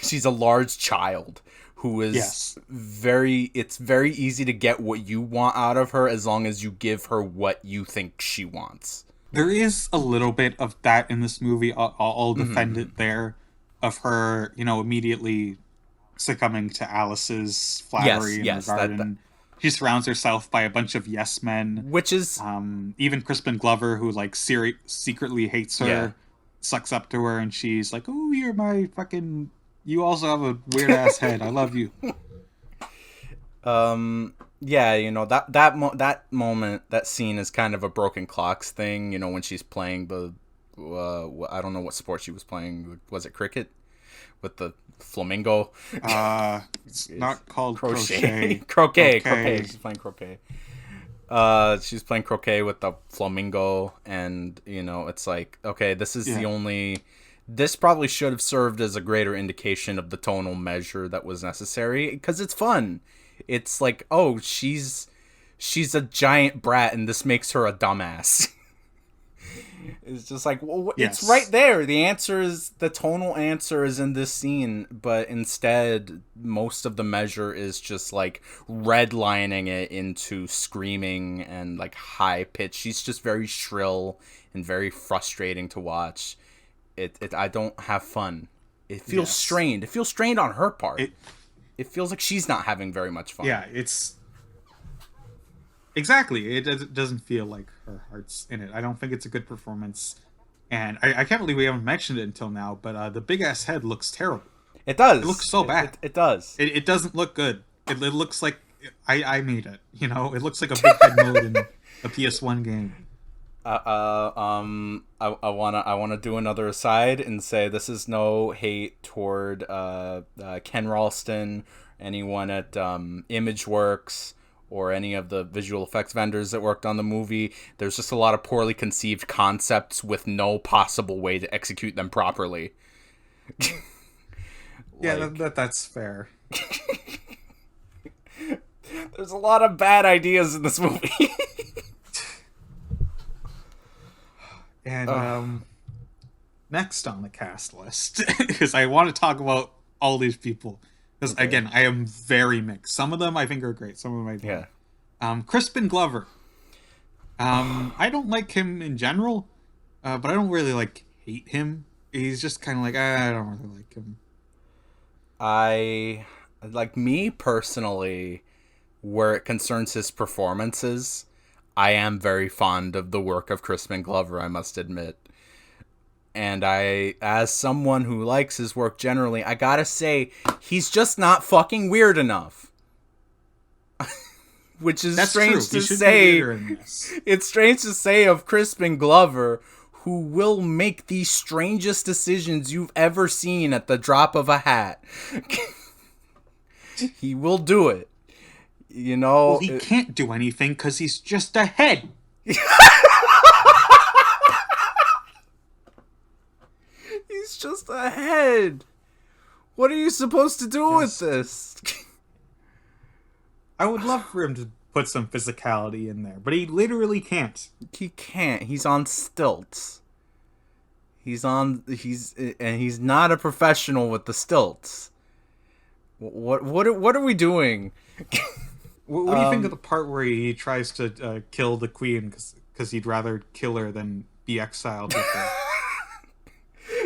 She's a large child who is it's very easy to get what you want out of her as long as you give her what you think she wants. There is a little bit of that in this movie. I'll defend it there, of her, you know, immediately succumbing to Alice's flattery in the garden. She surrounds herself by a bunch of yes men, which is even Crispin Glover, who like secretly hates her, sucks up to her, and she's like, "Oh, you're my fucking. You also have a weird ass head. I love you." Yeah, you know, that moment, that scene is kind of a broken clocks thing. You know, when she's playing the I don't know what sport she was playing. Was it cricket with the flamingo? It's not called croquet. Croquet. She's playing croquet. She's playing croquet with the flamingo, and you know, it's like, okay, this is the only. This probably should have served as a greater indication of the tonal measure that was necessary, because it's fun. It's like, oh, she's a giant brat, and this makes her a dumbass. It's just like, well, it's right there. The tonal answer is in this scene, but instead, most of the measure is just like redlining it into screaming and like high pitch. She's just very shrill and very frustrating to watch. I don't have fun. It feels strained. It feels strained on her part. It feels like she's not having very much fun. Yeah, it's... Exactly. It doesn't feel like her heart's in it. I don't think it's a good performance. And I can't believe we haven't mentioned it until now, but the big-ass head looks terrible. It does. It looks so bad. It does. It doesn't look good. It looks like... I made it, you know? It looks like a big head mode in a PS1 game. I wanna do another aside and say this is no hate toward Ken Ralston, anyone at ImageWorks, or any of the visual effects vendors that worked on the movie. There's just a lot of poorly conceived concepts with no possible way to execute them properly. Yeah, Like, that's fair. there's a lot of bad ideas in this movie. And next on the cast list, because I want to talk about all these people. Because Okay. again, I am very mixed. Some of them I think are great. Some of them I don't. Yeah. Crispin Glover. I don't like him in general, but I don't really like hate him. He's just kind of like I don't really like him. I like me personally, where it concerns his performances, I am very fond of the work of Crispin Glover, I must admit. And I, as someone who likes his work generally, I gotta say, he's just not fucking weird enough. Which is That's strange true. to He should be say. weirder in this. It's strange to say of Crispin Glover, who will make the strangest decisions you've ever seen at the drop of a hat. He will do it. You know. Well, he can't do anything because he's just a head. He's just a head. What are you supposed to do with this? I would love for him to put some physicality in there, but he literally can't. He can't. He's on stilts. He's not a professional with the stilts. What are we doing? What do you think of the part where he tries to kill the queen because he'd rather kill her than be exiled with her?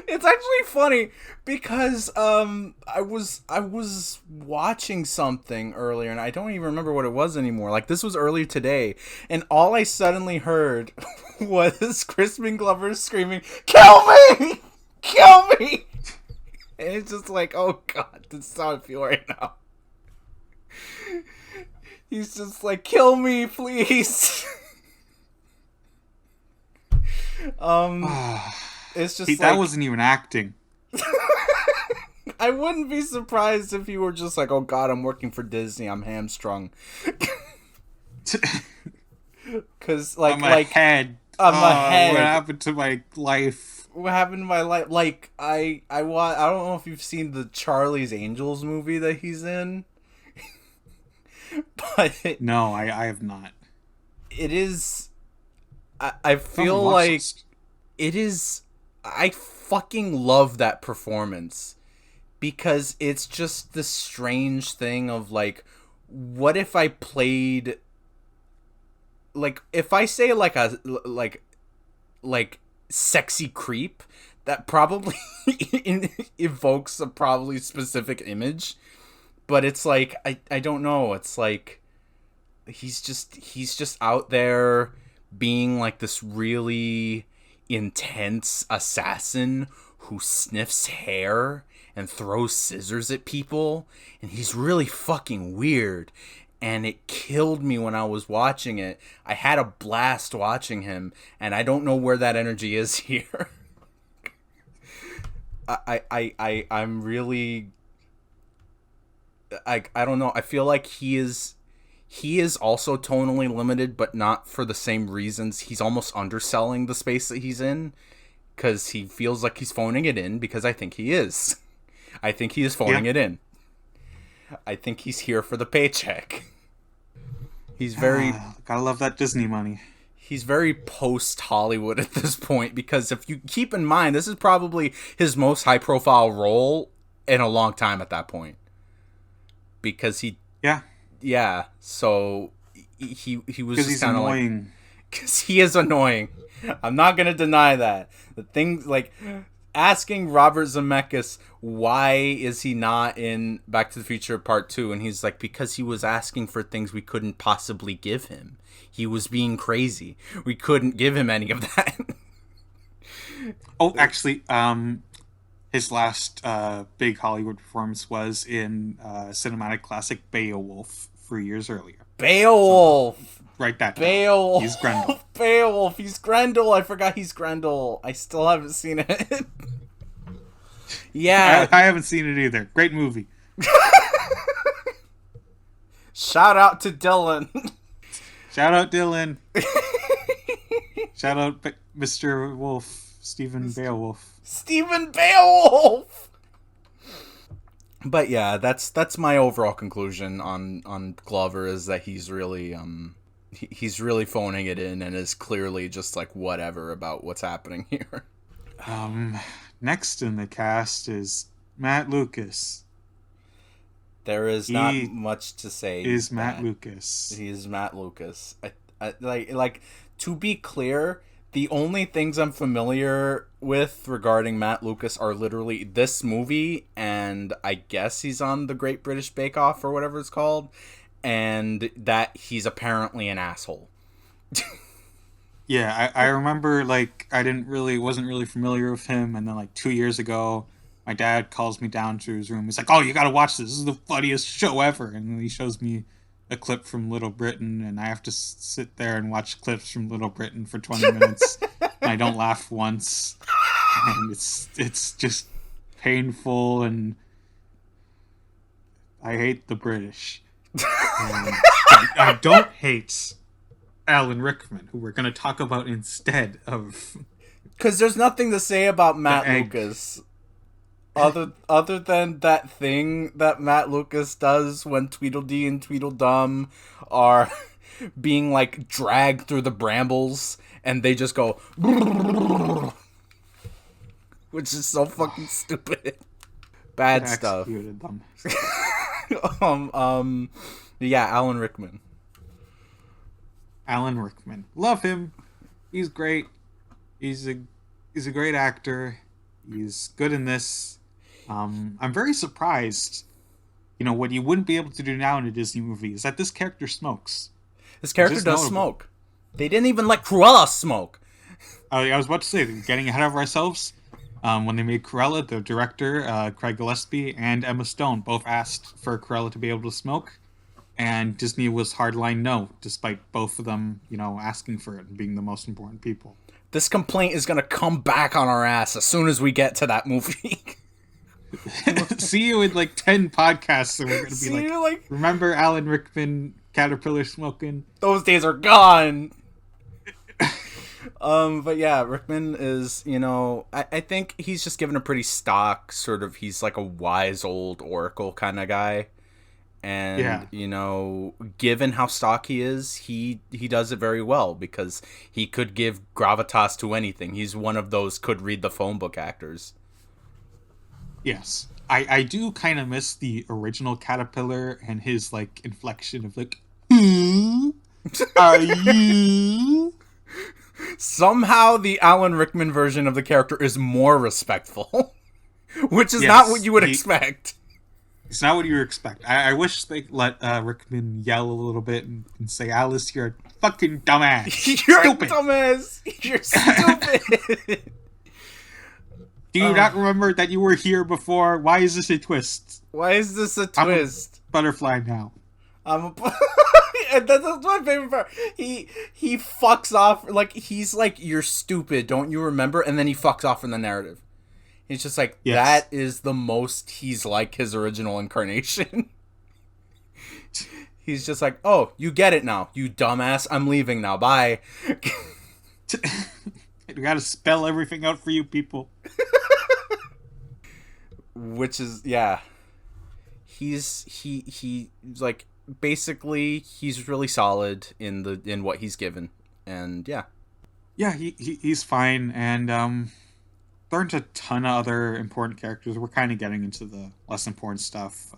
It's actually funny because I was watching something earlier and I don't even remember what it was anymore. Like this was earlier today, and all I suddenly heard was Crispin Glover screaming, "Kill me! Kill me!" And it's just like, oh god, this is how I feel right now. He's just like, "Kill me, please." It's just That wasn't even acting. I wouldn't be surprised if you were just like, oh god, I'm working for Disney, I'm hamstrung. Cause like, I'm a head. I'm a head. What happened to my life? What happened to my life? Like, I don't know if you've seen the Charlie's Angels movie that he's in. But No, I have not. it is, I feel like it is, I fucking love that performance. Because it's just the strange thing of like, what if I played, like, if I say like a like sexy creep, that probably evokes a probably specific image, but it's like I don't know. It's like he's just out there being like this really intense assassin who sniffs hair and throws scissors at people, and he's really fucking weird, and it killed me when I was watching it. I had a blast watching him, and I don't know where that energy is here. I'm really, I don't know. I feel like he is also tonally limited, but not for the same reasons. He's almost underselling the space that he's in, because he feels like he's phoning it in, because I think he is. I think he is phoning it in. I think he's here for the paycheck. He's very... gotta love that Disney money. He's very post-Hollywood at this point, because if you keep in mind, this is probably his most high-profile role in a long time at that point. Because he... Yeah, so he was just kind of like... Because he is annoying. I'm not going to deny that. The things, like... Asking Robert Zemeckis why is he not in Back to the Future Part 2, and he's like, because he was asking for things we couldn't possibly give him. He was being crazy. We couldn't give him any of that. Oh, actually, his last big Hollywood performance was in cinematic classic Beowulf 3 years earlier. Beowulf! So, write that down. Beowulf! He's Grendel. Beowulf! He's Grendel! I forgot he's Grendel. I still haven't seen it. Yeah. I haven't seen it either. Great movie. Shout out to Dylan. Shout out Dylan. Shout out Mr. Wolf. Stephen Beowulf. Stephen Beowulf! But yeah, that's my overall conclusion on Glover, is that he's really he's really phoning it in and is clearly just like whatever about what's happening here. Um, Next in the cast is Matt Lucas. There is not He much to say. is Matt That Lucas. he's Matt Lucas. Like to be clear, the only things I'm familiar with regarding Matt Lucas are literally this movie, and I guess he's on the Great British Bake Off or whatever it's called, and that he's apparently an asshole. Yeah, I remember like wasn't really familiar with him, and then like 2 years ago, my dad calls me down to his room. He's like, "Oh, you gotta watch this. This is the funniest show ever." And then he shows me a clip from Little Britain, and I have to sit there and watch clips from Little Britain for 20 minutes. And I don't laugh once, and it's just painful, and I hate the British. I don't hate Alan Rickman, who we're going to talk about instead of Because there's nothing to say about Matt egg. Lucas other than that thing that Matt Lucas does when Tweedledee and Tweedledum are being like dragged through the brambles and they just go which is so fucking stupid. Bad stuff. Executed them. Yeah, Alan Rickman. Alan Rickman, love him. He's great. He's a great actor. He's good in this. I'm very surprised. You know what you wouldn't be able to do now in a Disney movie is that this character smokes. This character Just does notable. smoke. They didn't even let Cruella smoke. I was about to say, getting ahead of ourselves. When they made Cruella, the director, Craig Gillespie, and Emma Stone both asked for Cruella to be able to smoke. And Disney was hardline no, despite both of them, asking for it and being the most important people. This complaint is going to come back on our ass as soon as we get to that movie. See you in like 10 podcasts and we're going to be See, like, remember Alan Rickman, Caterpillar smoking? Those days are gone. But yeah, Rickman is, I think he's just given a pretty stock sort of, he's like a wise old oracle kind of guy. And, given how stock he is, he does it very well because he could give gravitas to anything. He's one of those could read the phone book actors. Yes. I do kind of miss the original Caterpillar and his, like, inflection of, like, who are you? Somehow the Alan Rickman version of the character is more respectful, which is Yes, not what you would expect. It's not what you expect. I wish they let Rickman yell a little bit and say, "Alice, you're a fucking dumbass. You're stupid. a dumbass. You're stupid." Do you not remember that you were here before? Why is this a twist? Why is this a I'm twist? a butterfly now. And that's my favorite part. He fucks off, like, he's like, "You're stupid, don't you remember?" And then he fucks off in the narrative. He's just like, Yes. That is the most he's like his original incarnation. He's just like, "Oh, you get it now, you dumbass. I'm leaving now. Bye." I gotta spell everything out for you people. Which is, yeah. He's like, basically, he's really solid in what he's given. And yeah. Yeah, he's fine, and there aren't a ton of other important characters. We're kind of getting into the less important stuff.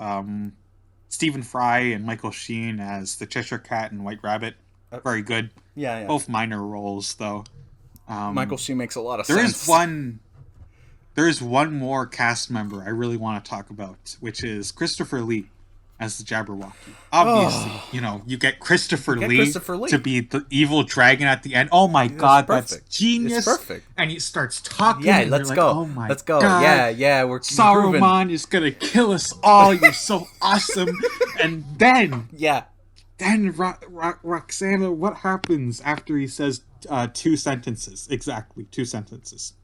Stephen Fry and Michael Sheen as the Cheshire Cat and White Rabbit, very good. Yeah. Both minor roles, though. Michael Sheen makes a lot of There sense. There is one more cast member I really want to talk about, which is Christopher Lee as the Jabberwocky. Obviously, you get Christopher Lee to be the evil dragon at the end. Oh my god, that's genius! It's perfect. And he starts talking. Yeah, and let's you're go. Like, oh my let's go. God, Yeah, we're Saruman is gonna kill us all. You're so awesome. And then, Roxana, what happens after he says 2 sentences? Exactly, 2 sentences.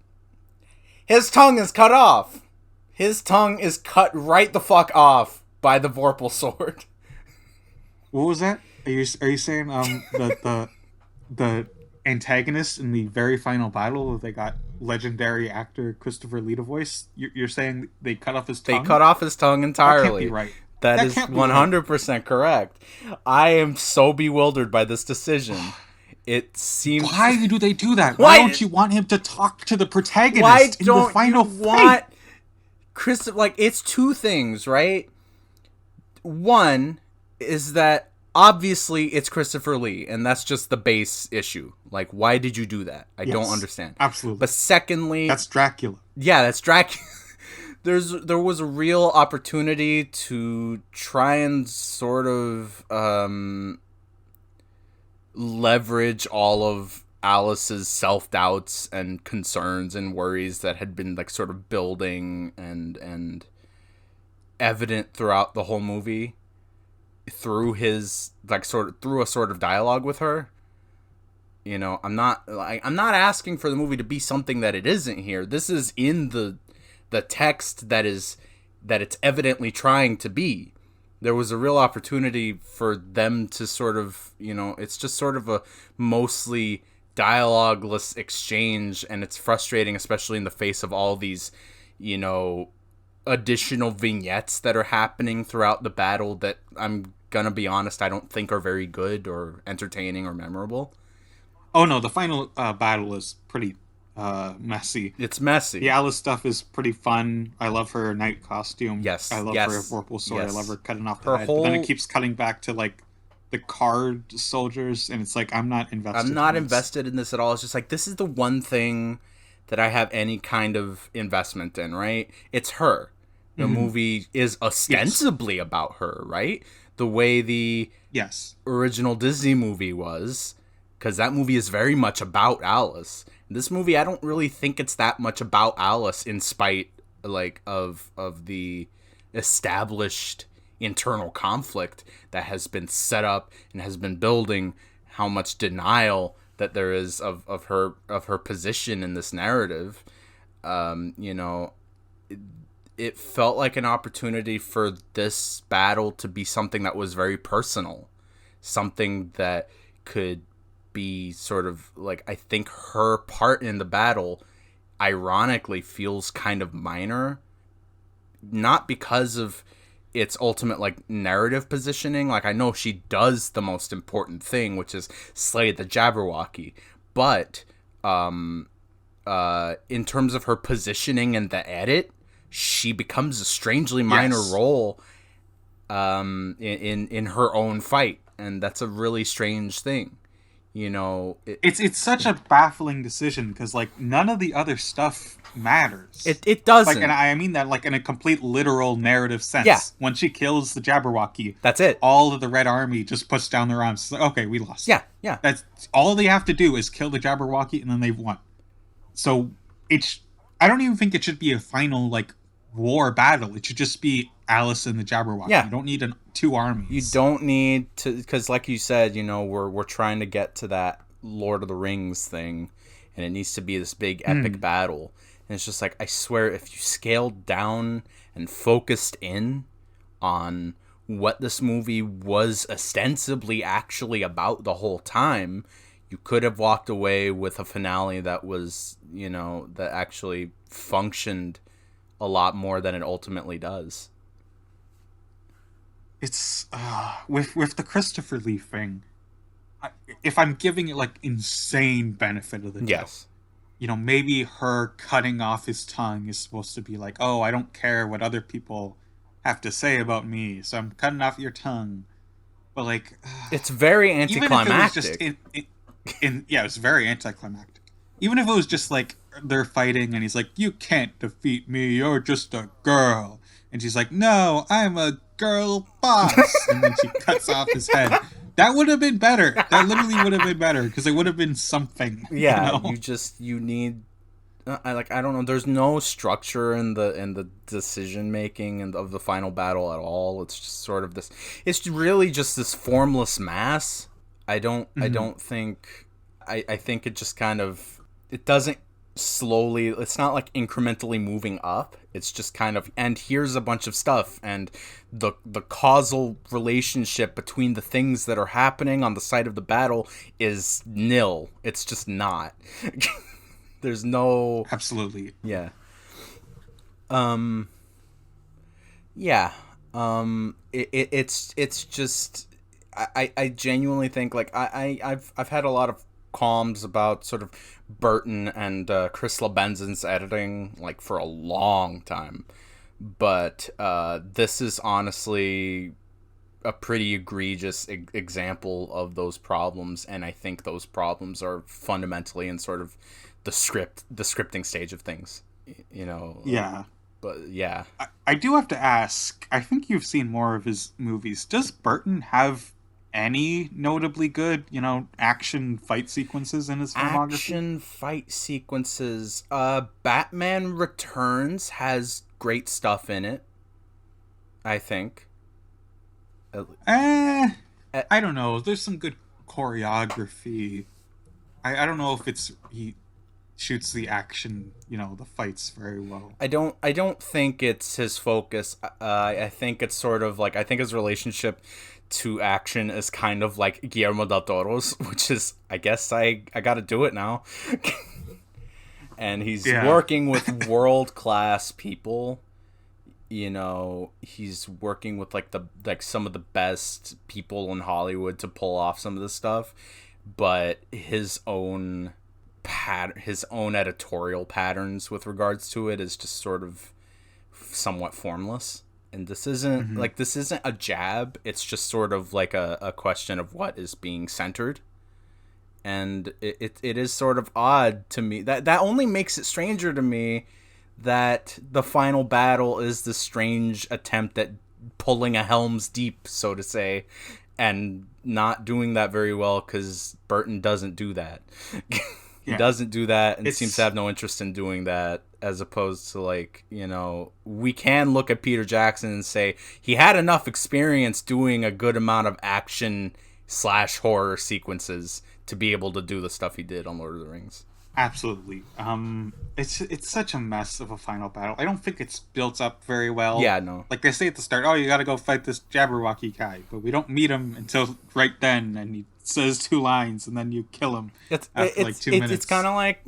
His tongue is cut off. His tongue is cut right the fuck off by the Vorpal sword. What was that? Are you saying the antagonist in the very final battle, they got legendary actor Christopher Lee to voice. You're saying they cut off his They tongue? cut off his tongue That can't be entirely. right. That That is can't be right. 100% correct. I am so bewildered by this decision. It seems. Why do they do that? Why Why? don't you want him to talk to the Why protagonist in the don't you final want fight? Chris? Like, it's two things, right? One is that obviously it's Christopher Lee, and that's just the base issue. Like, why did you do that? I don't Yes, understand. absolutely. But secondly, That's Dracula. yeah, that's Dracula. There was a real opportunity to try and sort of leverage all of Alice's self doubts and concerns and worries that had been like sort of building and evident throughout the whole movie through his like sort of through a sort of dialogue with her. You know, I'm not asking for the movie to be something that it isn't here. This is in the text that it's evidently trying to be. There was a real opportunity for them to sort of, you know, it's just sort of a mostly dialogueless exchange, and it's frustrating, especially in the face of all these, you know, additional vignettes that are happening throughout the battle that I'm gonna be honest, I don't think are very good or entertaining or memorable. Oh no, the final battle is pretty messy. It's The messy. Alice stuff is pretty fun. I love her night costume. I Yes, love her yes, vorpal sword. I love yes. her cutting off the Her head. But then it whole keeps cutting back to like the card soldiers, and it's like I'm not I'm invested not in this. invested in this at all. It's just like this is the one thing that I have any kind of investment in, right? It's her. The Hmm. movie is Yes, ostensibly about her, right? The way the yes. original Disney movie was, because that movie is very much about Alice. This movie, I don't really think it's that much about Alice, in spite like of the established internal conflict that has been set up and has been building. How much denial that there is of her position in this narrative. You know, it felt like an opportunity for this battle to be something that was very personal, something that could be sort of like, I think her part in the battle ironically feels kind of minor, not because of its ultimate like narrative positioning. Like, I know she does the most important thing, which is slay the Jabberwocky, but in terms of her positioning in the edit, she becomes a strangely minor Yes. role in her own fight, and that's a really strange thing. You know, It's such a baffling decision because like none of the other stuff matters. it Like, and doesn't. I mean that like in a complete literal narrative Yeah, sense. When she kills the Jabberwocky, that's it. all of the Red Army just puts down their arms. It's like, okay, we lost. Yeah, yeah. That's all they have to do is kill the Jabberwocky, and then they've won. So it's. I don't even think it should be a final like war battle. It should just be Alice and the Jabberwocky. Yeah. You don't need two You armies. don't need to, because like you said, you know, we're trying to get to that Lord of the Rings thing, and it needs to be this big epic battle. And it's just like, I swear, if you scaled down and focused in on what this movie was ostensibly actually about the whole time, you could have walked away with a finale that was, you know, that actually functioned a lot more than it ultimately does. It's with the Christopher Lee thing. If I'm giving it like insane benefit of the doubt, Yes. you know, maybe her cutting off his tongue is supposed to be like, oh, I don't care what other people have to say about me, so I'm cutting off your tongue. But like, It's very even if it was just anticlimactic. yeah, it's very anticlimactic. Even if it was just like they're fighting and he's like, you can't defeat me, you're just a girl. And she's like, no, I'm a girl boss. And then she cuts off his head. That would have been better. That literally would have been better because it would have been something, you Yeah, know? you need I don't know, there's no structure in the decision making and of the final battle at all. It's just sort of this, it's really just this formless mass. I Mhm. don't think I think it just kind of, it doesn't slowly, it's not like incrementally moving up. It's just kind of, and here's a bunch of stuff, and the causal relationship between the things that are happening on the site of the battle is nil. It's just not. There's no, Absolutely. yeah. Yeah. It's just, I genuinely think, like, I've had a lot of qualms about sort of Burton and Chris LeBenzon's editing, like, for a long time, but this is honestly a pretty egregious example of those problems, and I think those problems are fundamentally in sort of the scripting stage of things, you know. Yeah. But yeah, I do have to ask, I think you've seen more of his movies. Does Burton have any notably good, action fight sequences in his filmography? action fight sequences. Batman Returns has great stuff in it, I think. Eh, Uh, I don't know. There's some good choreography. I don't know if he shoots the action, the fights very well. I don't think it's his focus. I think it's sort of like, I think his relationship to action is kind of like Guillermo del Toro's, which is, I guess I got to do it now. And he's Yeah. working with world class people. He's working with like some of the best people in Hollywood to pull off some of this stuff, but his own editorial patterns with regards to it is just sort of somewhat formless. And this isn't a jab. It's just sort of like a question of what is being centered. And it is sort of odd to me. That only makes it stranger to me that the final battle is the strange attempt at pulling a Helm's Deep, so to say, and not doing that very well, because Burton doesn't do that. He doesn't do that, and seems to have no interest in doing that, as opposed to, like, we can look at Peter Jackson and say he had enough experience doing a good amount of action / horror sequences to be able to do the stuff he did on Lord of the Rings. Absolutely. It's such a mess of a final battle. I don't think it's built up very well. Yeah, no. Like they say at the start, oh, you got to go fight this Jabberwocky guy, but we don't meet him until right then, and he says 2 lines, and then you kill him after like 2 minutes. It's kind of like,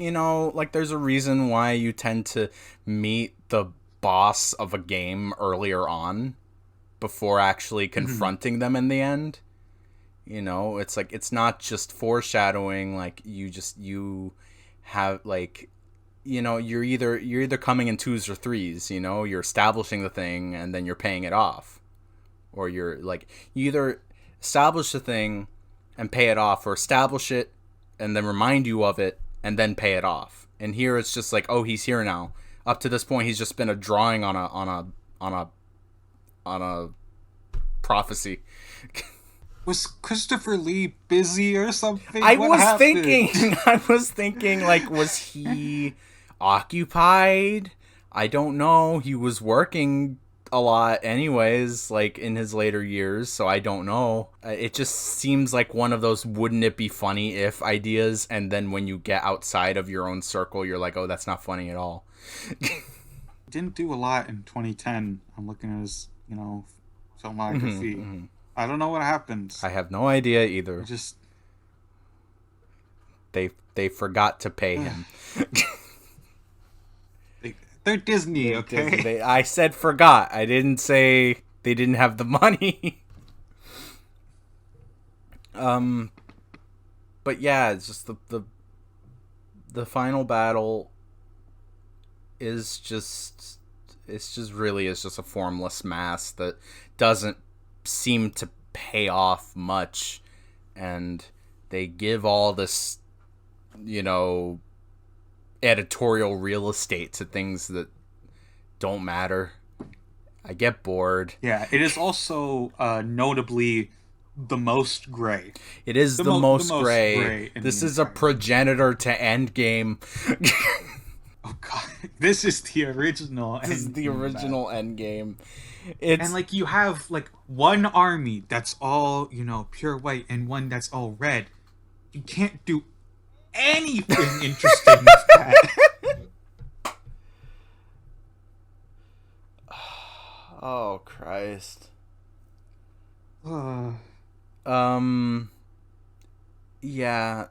like there's a reason why you tend to meet the boss of a game earlier on before actually confronting them in the end. It's like, it's not just foreshadowing. Like, you have, like, you're either coming in 2s or 3s. You're establishing the thing and then you're paying it off, or you're like, you either establish the thing and pay it off, or establish it and then remind you of it and then pay it off. And here it's just like, oh, he's here now. Up to this point, he's just been a drawing on a prophecy. Was Christopher Lee busy or something? I was thinking, like, was he occupied? I don't know. He was working a lot anyways, like, in his later years, so I don't know. It just seems like one of those wouldn't it be funny if ideas, and then when you get outside of your own circle, you're like, oh, that's not funny at all. Didn't do a lot in 2010. I'm looking at his, filmography. I don't know what happened. I have no idea either. They forgot to pay him. They're Disney, okay? I said forgot. I didn't say they didn't have the money. But yeah, it's just the final battle is just, really is just a formless mass that doesn't seem to pay off much, and they give all this editorial real estate to things that don't matter. I get bored. Yeah, it is also notably the most gray. It is the most gray. This is a progenitor to Endgame. Oh god, this is the original. This is the original Endgame. And like, you have like one army that's all pure white and one that's all red. You can't do anything interesting with that. Oh Christ. Uh, Um. Yeah.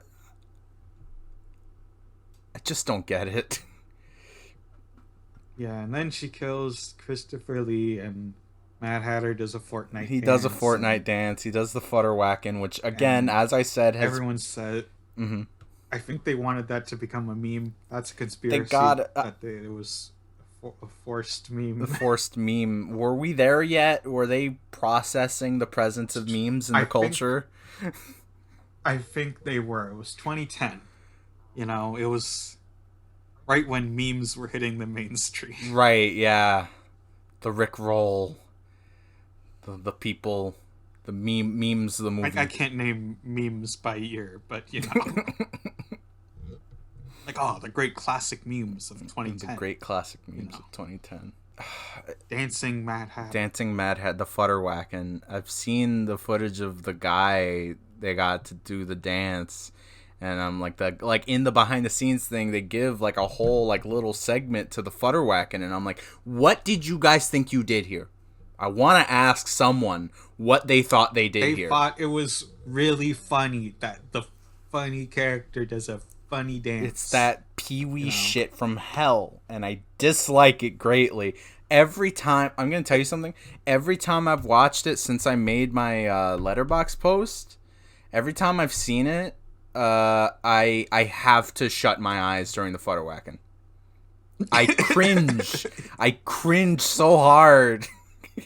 I just don't get it. yeah, and then she kills Christopher Lee, and Mad Hatter does a Fortnite He does a dance, Fortnite dance. He does the flutter whacking, which again, and as I said, has. everyone said. Mm-hmm. I think they wanted that to become a meme. That's a They conspiracy got that it was a forced the meme. forced meme. Were we there yet? Were they processing the presence of memes in I the think culture? I think they were. It was 2010. It was right when memes were hitting the mainstream. Right, yeah. The Rick Roll. The people. The memes of the movie. I can't name memes by year, but like the great classic memes of 2010. The great classic memes of 2010. Dancing Mad Hatter. Dancing Mad Hatter, the flutter whacking. I've seen the footage of the guy they got to do the dance, and I'm like in the behind the scenes thing, they give like a whole like little segment to the flutter whacking, and I'm like, what did you guys think you did here? I want to ask someone what they thought they did here. They thought it was really funny that the funny character does a funny dance. It's that Pee-wee shit from hell, and I dislike it greatly. Every time, I'm going to tell you something, every time I've watched it since I made my Letterbox post, every time I've seen it, I have to shut my eyes during the flutter whacking. I cringe. I cringe so hard.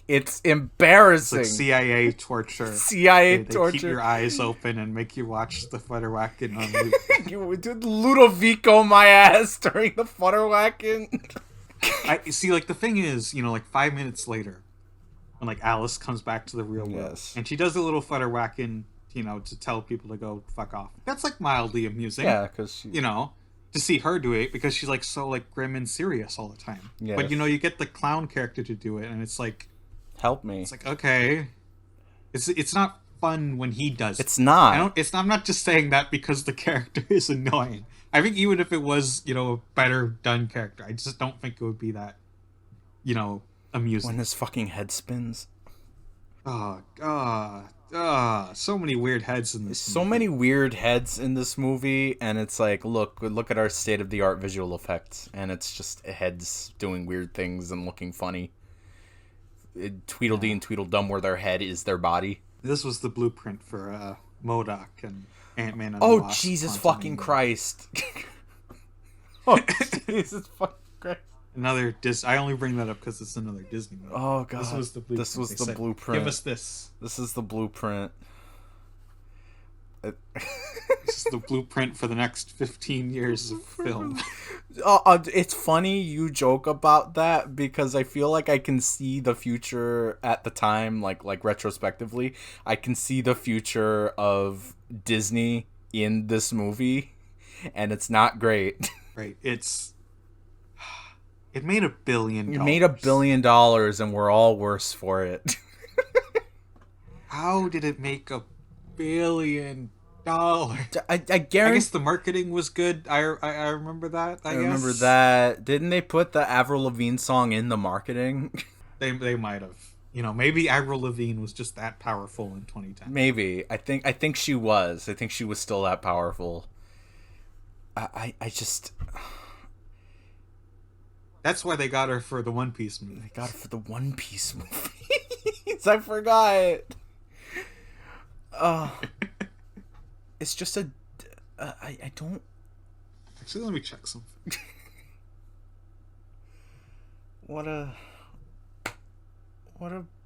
It's embarrassing. It's like CIA torture. CIA they torture. Keep your eyes open and make you watch the flutter whacking on loop. You did Ludovico my ass during the flutter whacking. I see. Like the thing is, like 5 minutes later, when like Alice comes back to the real world, and she does a little flutter whacking, to tell people to go fuck off. That's like mildly amusing. Yeah, because to see her do it because she's like so like grim and serious all the time. Yes. But you get the clown character to do it, and it's like, help me. It's like, okay, it's not fun when he does it. It's not. I'm not just saying that because the character is annoying. I think even if it was, a better done character, I just don't think it would be that, amusing. When his fucking head spins. Oh god. So many weird heads in this movie. So many weird heads in this movie, and it's like, look at our state-of-the-art visual effects, and it's just heads doing weird things and looking funny. Tweedledee and Tweedledum, where their head is their body. This was the blueprint for MODOK and Ant-Man and the Wasp. Jesus fucking Christ. Oh, Jesus fucking Christ. Another I only bring that up because it's another Disney movie. Oh god. This was the blueprint. Blueprint. Give us this. This is the blueprint. This is the blueprint for the next 15 years of film. It's funny you joke about that because I feel like I can see the future at the time, like retrospectively. I can see the future of Disney in this movie, and it's not great. Right. It made $1 billion. It made $1 billion, and we're all worse for it. How did it make $1 billion? I guarantee. I guess the marketing was good. I remember that. I remember that. Didn't they put the Avril Lavigne song in the marketing? They might have. Maybe Avril Lavigne was just that powerful in 2010. Maybe. I think she was. I think she was still that powerful. I just. That's why they got her for the One Piece movie. They got her for the One Piece movie. I forgot. It's just I don't. Actually, let me check something. What a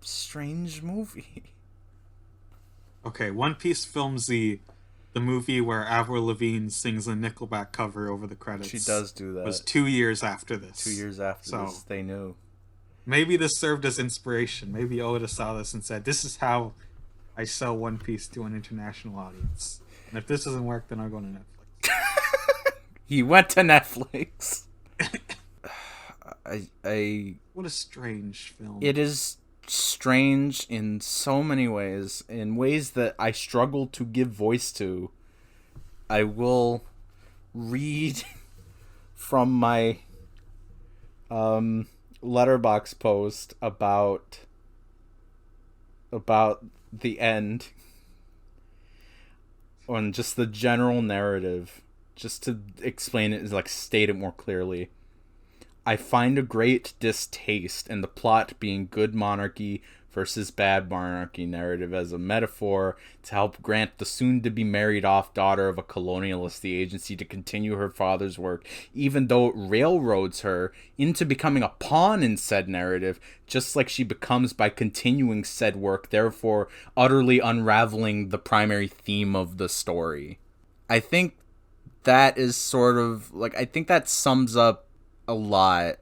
strange movie. Okay, One Piece films the movie where Avril Lavigne sings a Nickelback cover over the credits. She does do that. Was 2 years after this. 2 years after this, they knew. Maybe this served as inspiration. Maybe Oda saw this and said, "This is how I sell One Piece to an international audience. And if this doesn't work, then I'll go to Netflix." He went to Netflix. What a strange film. It is strange in so many ways, in ways that I struggle to give voice to. I will read from my letterbox post about the end on just the general narrative, just to explain it, like state it more clearly. I find a great distaste in the plot being good monarchy versus bad monarchy narrative as a metaphor to help grant the soon-to-be married-off daughter of a colonialist the agency to continue her father's work, even though it railroads her into becoming a pawn in said narrative, just like she becomes by continuing said work, therefore utterly unraveling the primary theme of the story. I think that is sort of, like, I think that sums up a lot,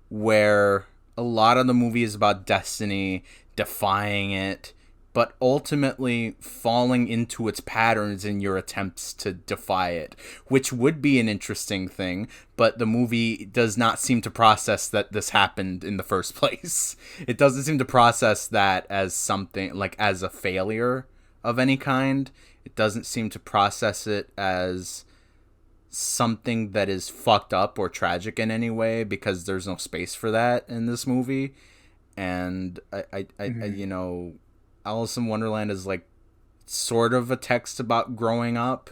where a lot of the movie is about destiny, defying it, but ultimately falling into its patterns in your attempts to defy it, which would be an interesting thing, but the movie does not seem to process that this happened in the first place. It doesn't seem to process that as something, like, as a failure of any kind. It doesn't seem to process it as something that is fucked up or tragic in any way, because there's no space for that in this movie. And I you know, Alice in Wonderland is like sort of a text about growing up,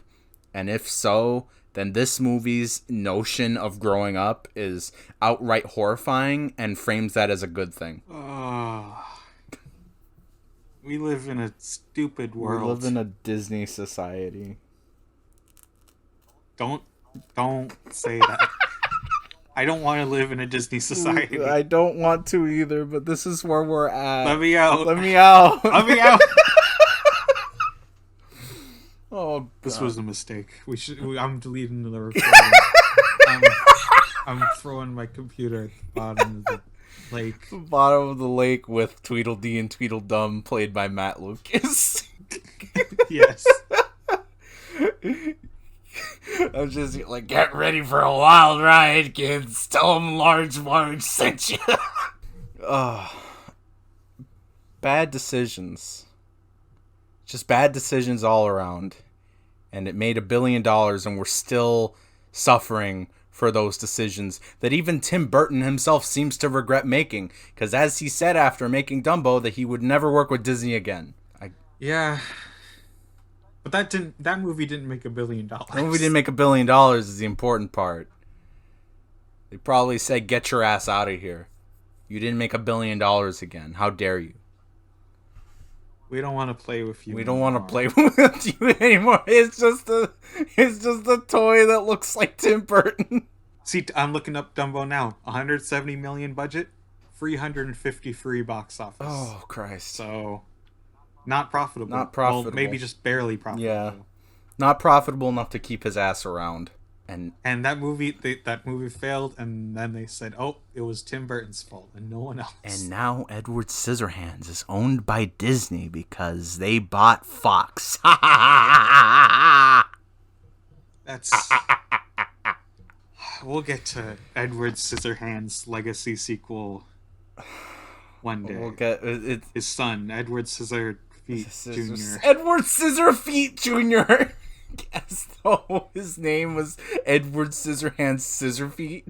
and if so, then this movie's notion of growing up is outright horrifying and frames that as a good thing. We live in a stupid world. We live in a Disney society. Don't say that. I don't want to live in a Disney society. I don't want to either, but this is where we're at. Let me out. Let me out. Let me out. Oh, God. This was a mistake. I'm deleting the recording. I'm throwing my computer at the bottom of the lake. Bottom of the lake with Tweedledee and Tweedledum, played by Matt Lucas. Yes. I'm just like, get ready for a wild ride, kids. Tell them Large Marge sent you. Bad decisions. Just bad decisions all around. And it made $1 billion, and we're still suffering for those decisions that even Tim Burton himself seems to regret making. Because as he said after making Dumbo, that he would never work with Disney again. Yeah. But that movie didn't make $1 billion. That movie didn't make $1 billion is the important part. They probably said, get your ass out of here. You didn't make $1 billion again. How dare you? We don't want to play with you. We don't want to play with you anymore. It's just a toy that looks like Tim Burton. See, I'm looking up Dumbo now. 170 million budget, 350 free box office. Oh, Christ. So, not profitable. Not profitable. Well, maybe just barely profitable. Yeah. Not profitable enough to keep his ass around. And that movie failed, and then they said, oh, it was Tim Burton's fault and no one else. And now Edward Scissorhands is owned by Disney because they bought Fox. That's... We'll get to Edward Scissorhands' legacy sequel one day. We'll get his son, Edward Scissorfeet Jr. Edward Scissorfeet Jr. Yes, though his name was Edward Scissorhands Scissorfeet.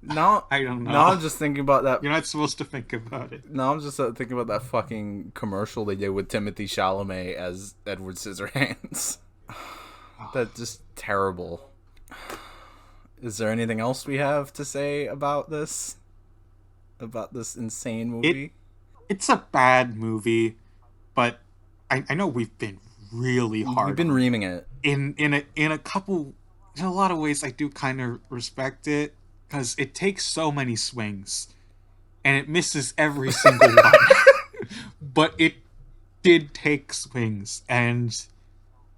Now I don't know. Now I'm just thinking about that. You're not supposed to think about it. Now I'm just thinking about that fucking commercial they did with Timothée Chalamet as Edward Scissorhands. That's just terrible. Is there anything else we have to say about this? About this insane movie? It's a bad movie, but I know we've been really hard. We've been reaming it. In a lot of ways I do kind of respect it, because it takes so many swings and it misses every single one. But it did take swings, and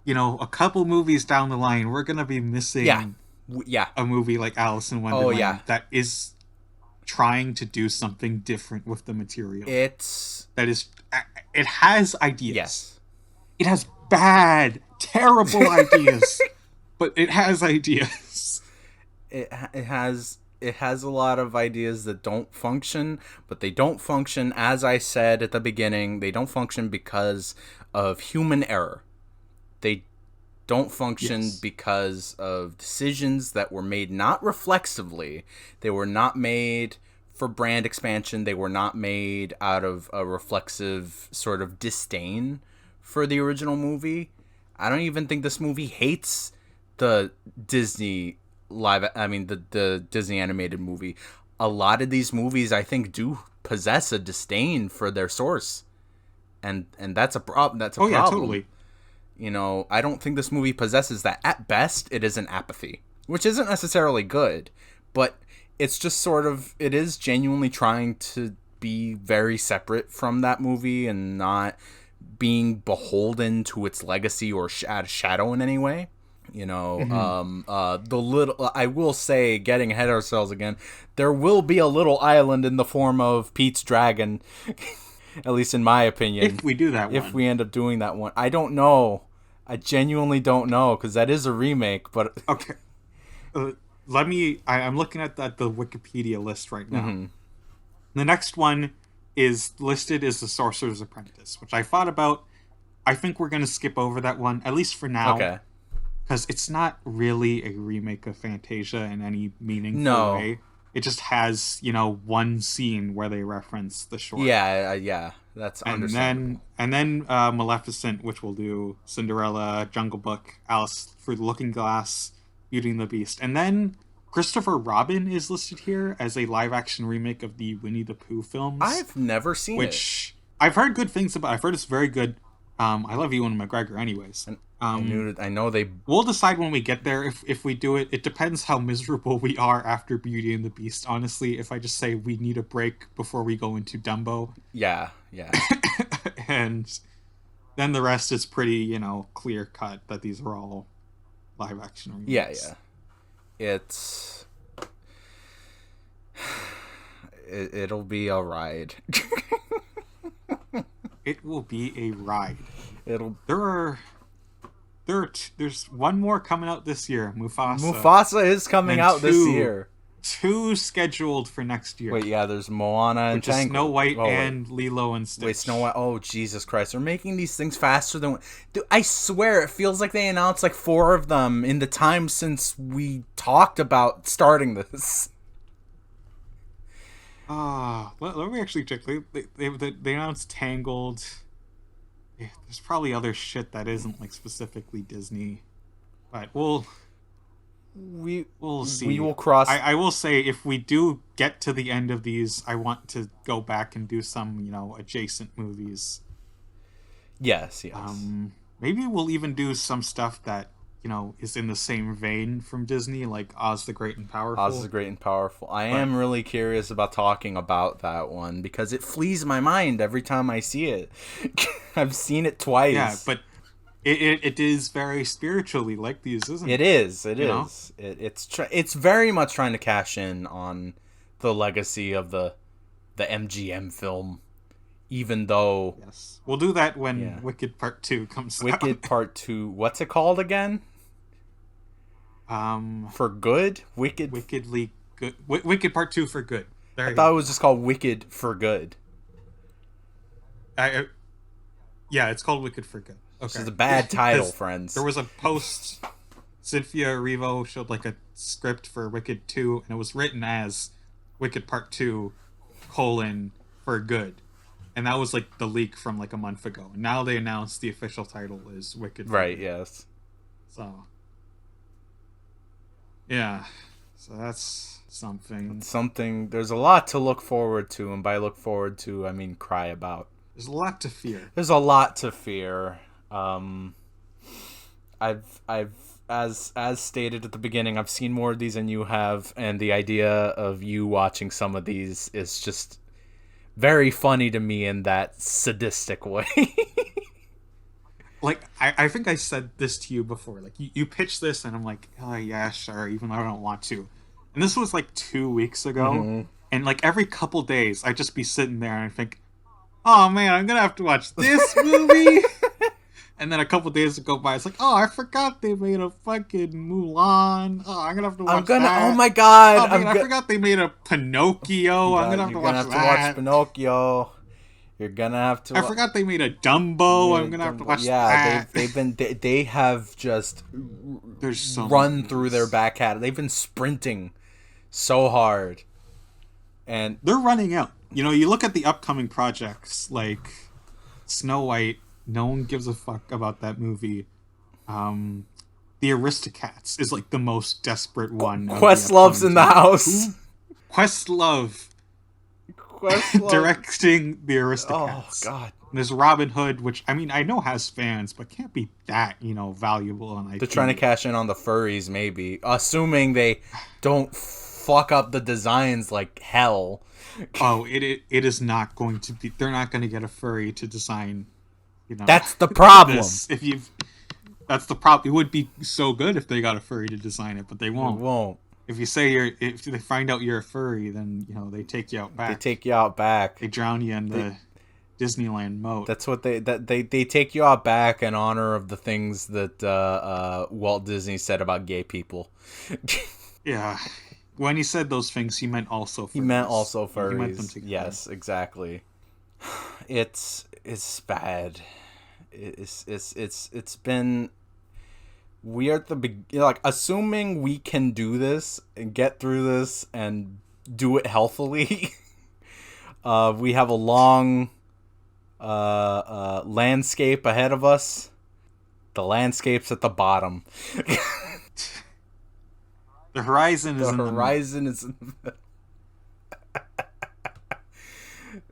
you know, a couple movies down the line we're gonna be missing a movie like Alice in Wonderland that is trying to do something different with the material. It has ideas. Yes. It has bad, terrible ideas, but it has ideas. It has a lot of ideas that don't function, but they don't function, as I said at the beginning, they don't function because of human error. They don't function Yes. because of decisions that were made not reflexively. They were not made for brand expansion. They were not made out of a reflexive sort of disdain for the original movie. I don't even think this movie hates the Disney the Disney animated movie. A lot of these movies, I think, do possess a disdain for their source, and that's a problem. That's a problem. Yeah, totally. You know, I don't think this movie possesses that. At best, it is an apathy, which isn't necessarily good, but it's just sort of, it is genuinely trying to be very separate from that movie and not being beholden to its legacy or shadow in any way. You know, I will say, getting ahead of ourselves again, there will be a little island in the form of Pete's Dragon, at least in my opinion. If we do that one. If we end up doing that one. I don't know. I genuinely don't know, because that is a remake, but... Okay. I'm looking at the Wikipedia list right now. Mm-hmm. The next one is listed as The Sorcerer's Apprentice, which I thought about. I think we're going to skip over that one, at least for now. Okay. Because it's not really a remake of Fantasia in any meaningful way. It just has, one scene where they reference the short. Yeah, that's understandable. And then Maleficent, which will do Cinderella, Jungle Book, Alice Through the Looking Glass, Beauty and the Beast. And then Christopher Robin is listed here as a live-action remake of the Winnie the Pooh films. I've never seen it. Which I've heard good things about. I've heard it's very good. I love Ewan McGregor anyways. I know they... We'll decide when we get there if we do it. It depends how miserable we are after Beauty and the Beast. Honestly, if I just say we need a break before we go into Dumbo. Yeah. And then the rest is pretty, clear cut that these are all live action remakes. Yeah. It'll be a ride. It will be a ride. There's one more coming out this year, Mufasa. Mufasa is coming out this year. 2 scheduled for next year. Wait, yeah, there's Moana and Tangled. Snow White and Lilo and Stitch. Wait, Snow White. Oh, Jesus Christ. They're making these things faster than... Dude, I swear, it feels like they announced like 4 of them in the time since we talked about starting this. Let me actually check. They announced Tangled. Yeah, there's probably other shit that isn't like specifically Disney, but we'll see. We will cross. I will say, if we do get to the end of these, I want to go back and do some adjacent movies. Yes. Maybe we'll even do some stuff that is in the same vein from Disney, like Oz the Great and Powerful. Oz the Great and Powerful. I am really curious about talking about that one, because it flees my mind every time I see it. I've seen it twice. Yeah, but it is very spiritually like these, isn't it? It is. It's very much trying to cash in on the legacy of the MGM film, even though... Yes. We'll do that when Wicked Part 2 comes out. Wicked Part 2. What's it called again? For Good? Wickedly Good. Wicked Part 2 for Good. I thought it was just called Wicked for Good. Yeah, it's called Wicked for Good. Okay. This is a bad title, friends. There was a post... Cynthia Erivo showed like a script for Wicked 2, and it was written as Wicked Part 2, for Good. And that was like the leak from like a month ago. And now they announced the official title is Wicked. Right, yes. So, yeah. So that's something. There's a lot to look forward to. And by look forward to, I mean cry about. There's a lot to fear. I've as stated at the beginning, I've seen more of these than you have. And the idea of you watching some of these is just... very funny to me in that sadistic way. Like, I think I said this to you before. Like, you pitched this, and I'm like, oh, yeah, sure, even though I don't want to. And this was, like, 2 weeks ago. Mm-hmm. And, like, every couple days, I'd just be sitting there, and I'd think, oh, man, I'm going to have to watch this movie. And then a couple days would go by, it's like, oh, I forgot they made a fucking Mulan. Oh, I'm going to have to watch that. Oh, my God. Oh, man, I forgot they made a Pinocchio. I'm going to have to watch that. Watch Pinocchio. You're gonna have to. I forgot they made a Dumbo. I'm gonna have to watch that. They have just There's so run through their back hat. They've been sprinting so hard, and they're running out. You know, you look at the upcoming projects like Snow White. No one gives a fuck about that movie. The Aristocats is like the most desperate one. Questlove's in the house. Questlove directing the Aristocats. Oh God! And there's Robin Hood, which I mean I know has fans, but can't be that valuable on IP. They're trying to cash in on the furries, maybe, assuming they don't fuck up the designs like hell. Oh, it is not going to be. They're not going to get a furry to design. That's the problem. That's the problem. It would be so good if they got a furry to design it, but they won't. They won't. If they find out you're a furry, then they take you out back. They take you out back. They drown you in the Disneyland moat. That's what they take you out back in honor of the things that Walt Disney said about gay people. Yeah, when he said those things, he meant also furries. He meant also furries. He meant them together. Yes, exactly. It's bad. It's been. We are at the beginning, assuming we can do this and get through this and do it healthily. We have a long landscape ahead of us. The landscape's at the bottom. The horizon is in the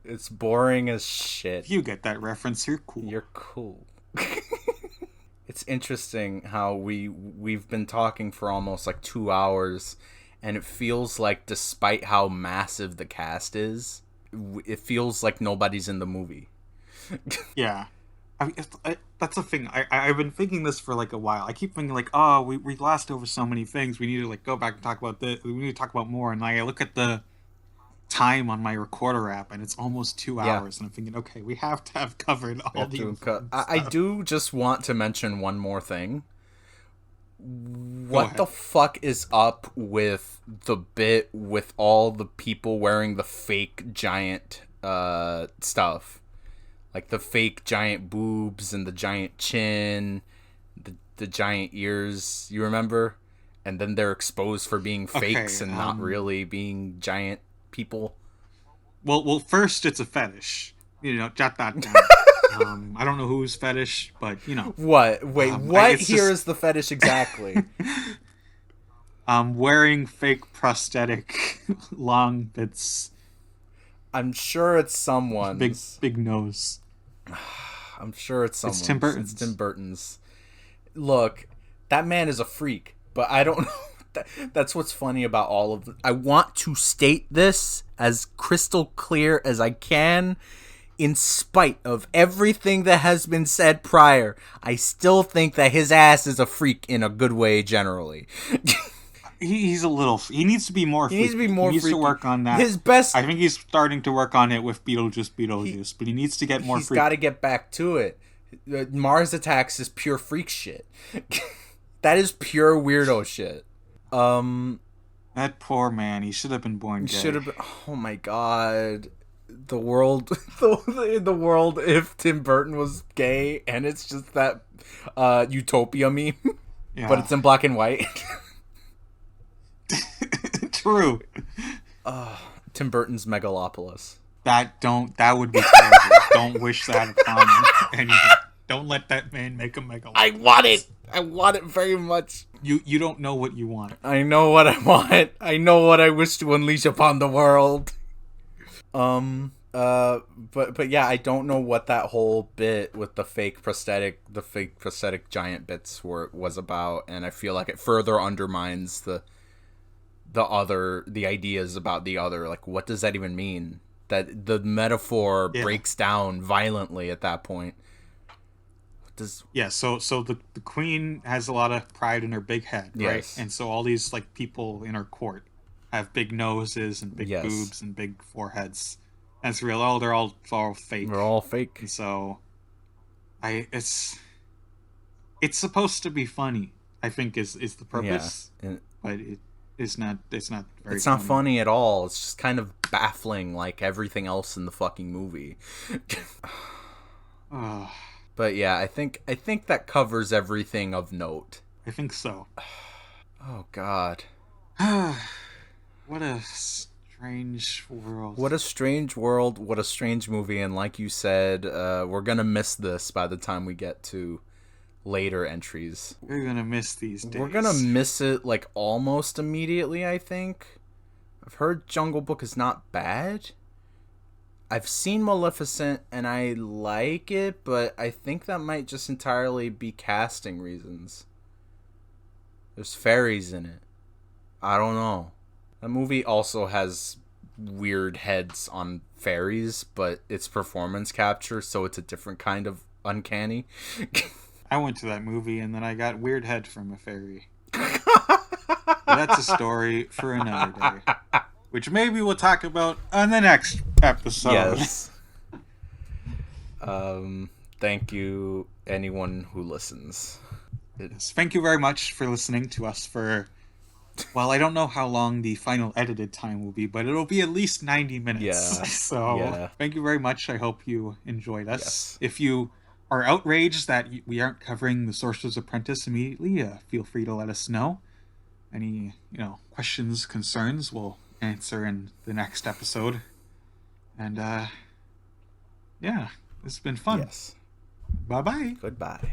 It's boring as shit. If you get that reference, you're cool. You're cool. It's interesting how we've been talking for almost 2 hours, and it feels like, despite how massive the cast is, it feels like nobody's in the movie. Yeah. I mean, that's the thing. I've been thinking this for a while. I keep thinking we glossed over so many things. We need to go back and talk about this. We need to talk about more. And I look at the time on my recorder app, and it's almost 2 hours. And I'm thinking, okay, we have to have covered all the. I do just want to mention one more thing. What the fuck is up with the bit with all the people wearing the fake giant stuff? Like the fake giant boobs and the giant chin, the giant ears, you remember? And then they're exposed for being fakes and not really being giant people. Well, first it's a fetish. Jot that down. I don't know whose fetish, but What? Wait, what here is the fetish exactly? Wearing fake prosthetic long bits. I'm sure it's someone's. Big nose. I'm sure it's someone's. It's Tim Burton's. It's Tim Burton's. Look, that man is a freak, but I don't know. That's what's funny about all of it. I want to state this as crystal clear as I can. In spite of everything that has been said prior, I still think that his ass is a freak in a good way generally. He's a little. He needs to be more. He needs to be more. He needs to work on that. His best. I think he's starting to work on it with Beetlejuice, but he needs to get more. He's got to get back to it. Mars Attacks is pure freak shit. That is pure weirdo shit. That poor man. He should have been born gay. Should have been. Oh my god. The world, the world. If Tim Burton was gay, and it's just that Utopia meme, but it's in black and white. True. Tim Burton's Megalopolis. That would be terrible. Don't wish that upon anyone. Don't let that man make a Megalopolis. I want it very much. You don't know what you want. I know what I want. I know what I wish to unleash upon the world. But yeah, I don't know what that whole bit with the fake prosthetic giant bits was about, and I feel like it further undermines the ideas about the other. Like, what does that even mean? That the metaphor breaks down violently at that point. So the queen has a lot of pride in her big head, right? Yes. And so all these people in her court have big noses and big boobs and big foreheads. And it's real. Oh, they're all fake. They're all fake. And so, it's supposed to be funny. I think is the purpose. Yeah. But it's not. It's not very. It's not funny at all. It's just kind of baffling like everything else in the fucking movie. Oh, But yeah, I think that covers everything of note. I think so. Oh god. What a strange world. What a strange world, what a strange movie, and like you said, we're gonna miss this by the time we get to later entries. We're gonna miss these days. We're gonna miss it like almost immediately, I think. I've heard Jungle Book is not bad. I've seen Maleficent and I like it, but I think that might just entirely be casting reasons. There's fairies in it. I don't know. That movie also has weird heads on fairies, but it's performance capture, so it's a different kind of uncanny. I went to that movie and then I got weird head from a fairy. But that's a story for another day, which maybe we'll talk about on the next episode. Yes. Thank you, anyone who listens. Yes, thank you very much for listening to us for, well, I don't know how long the final edited time will be, but it'll be at least 90 minutes. Yeah. So Thank you very much. I hope you enjoyed us. Yes. If you are outraged that we aren't covering The Sorcerer's Apprentice immediately, feel free to let us know. Any, questions, concerns, we'll answer in the next episode. And, yeah, this has been fun. Yes. Bye-bye. Goodbye.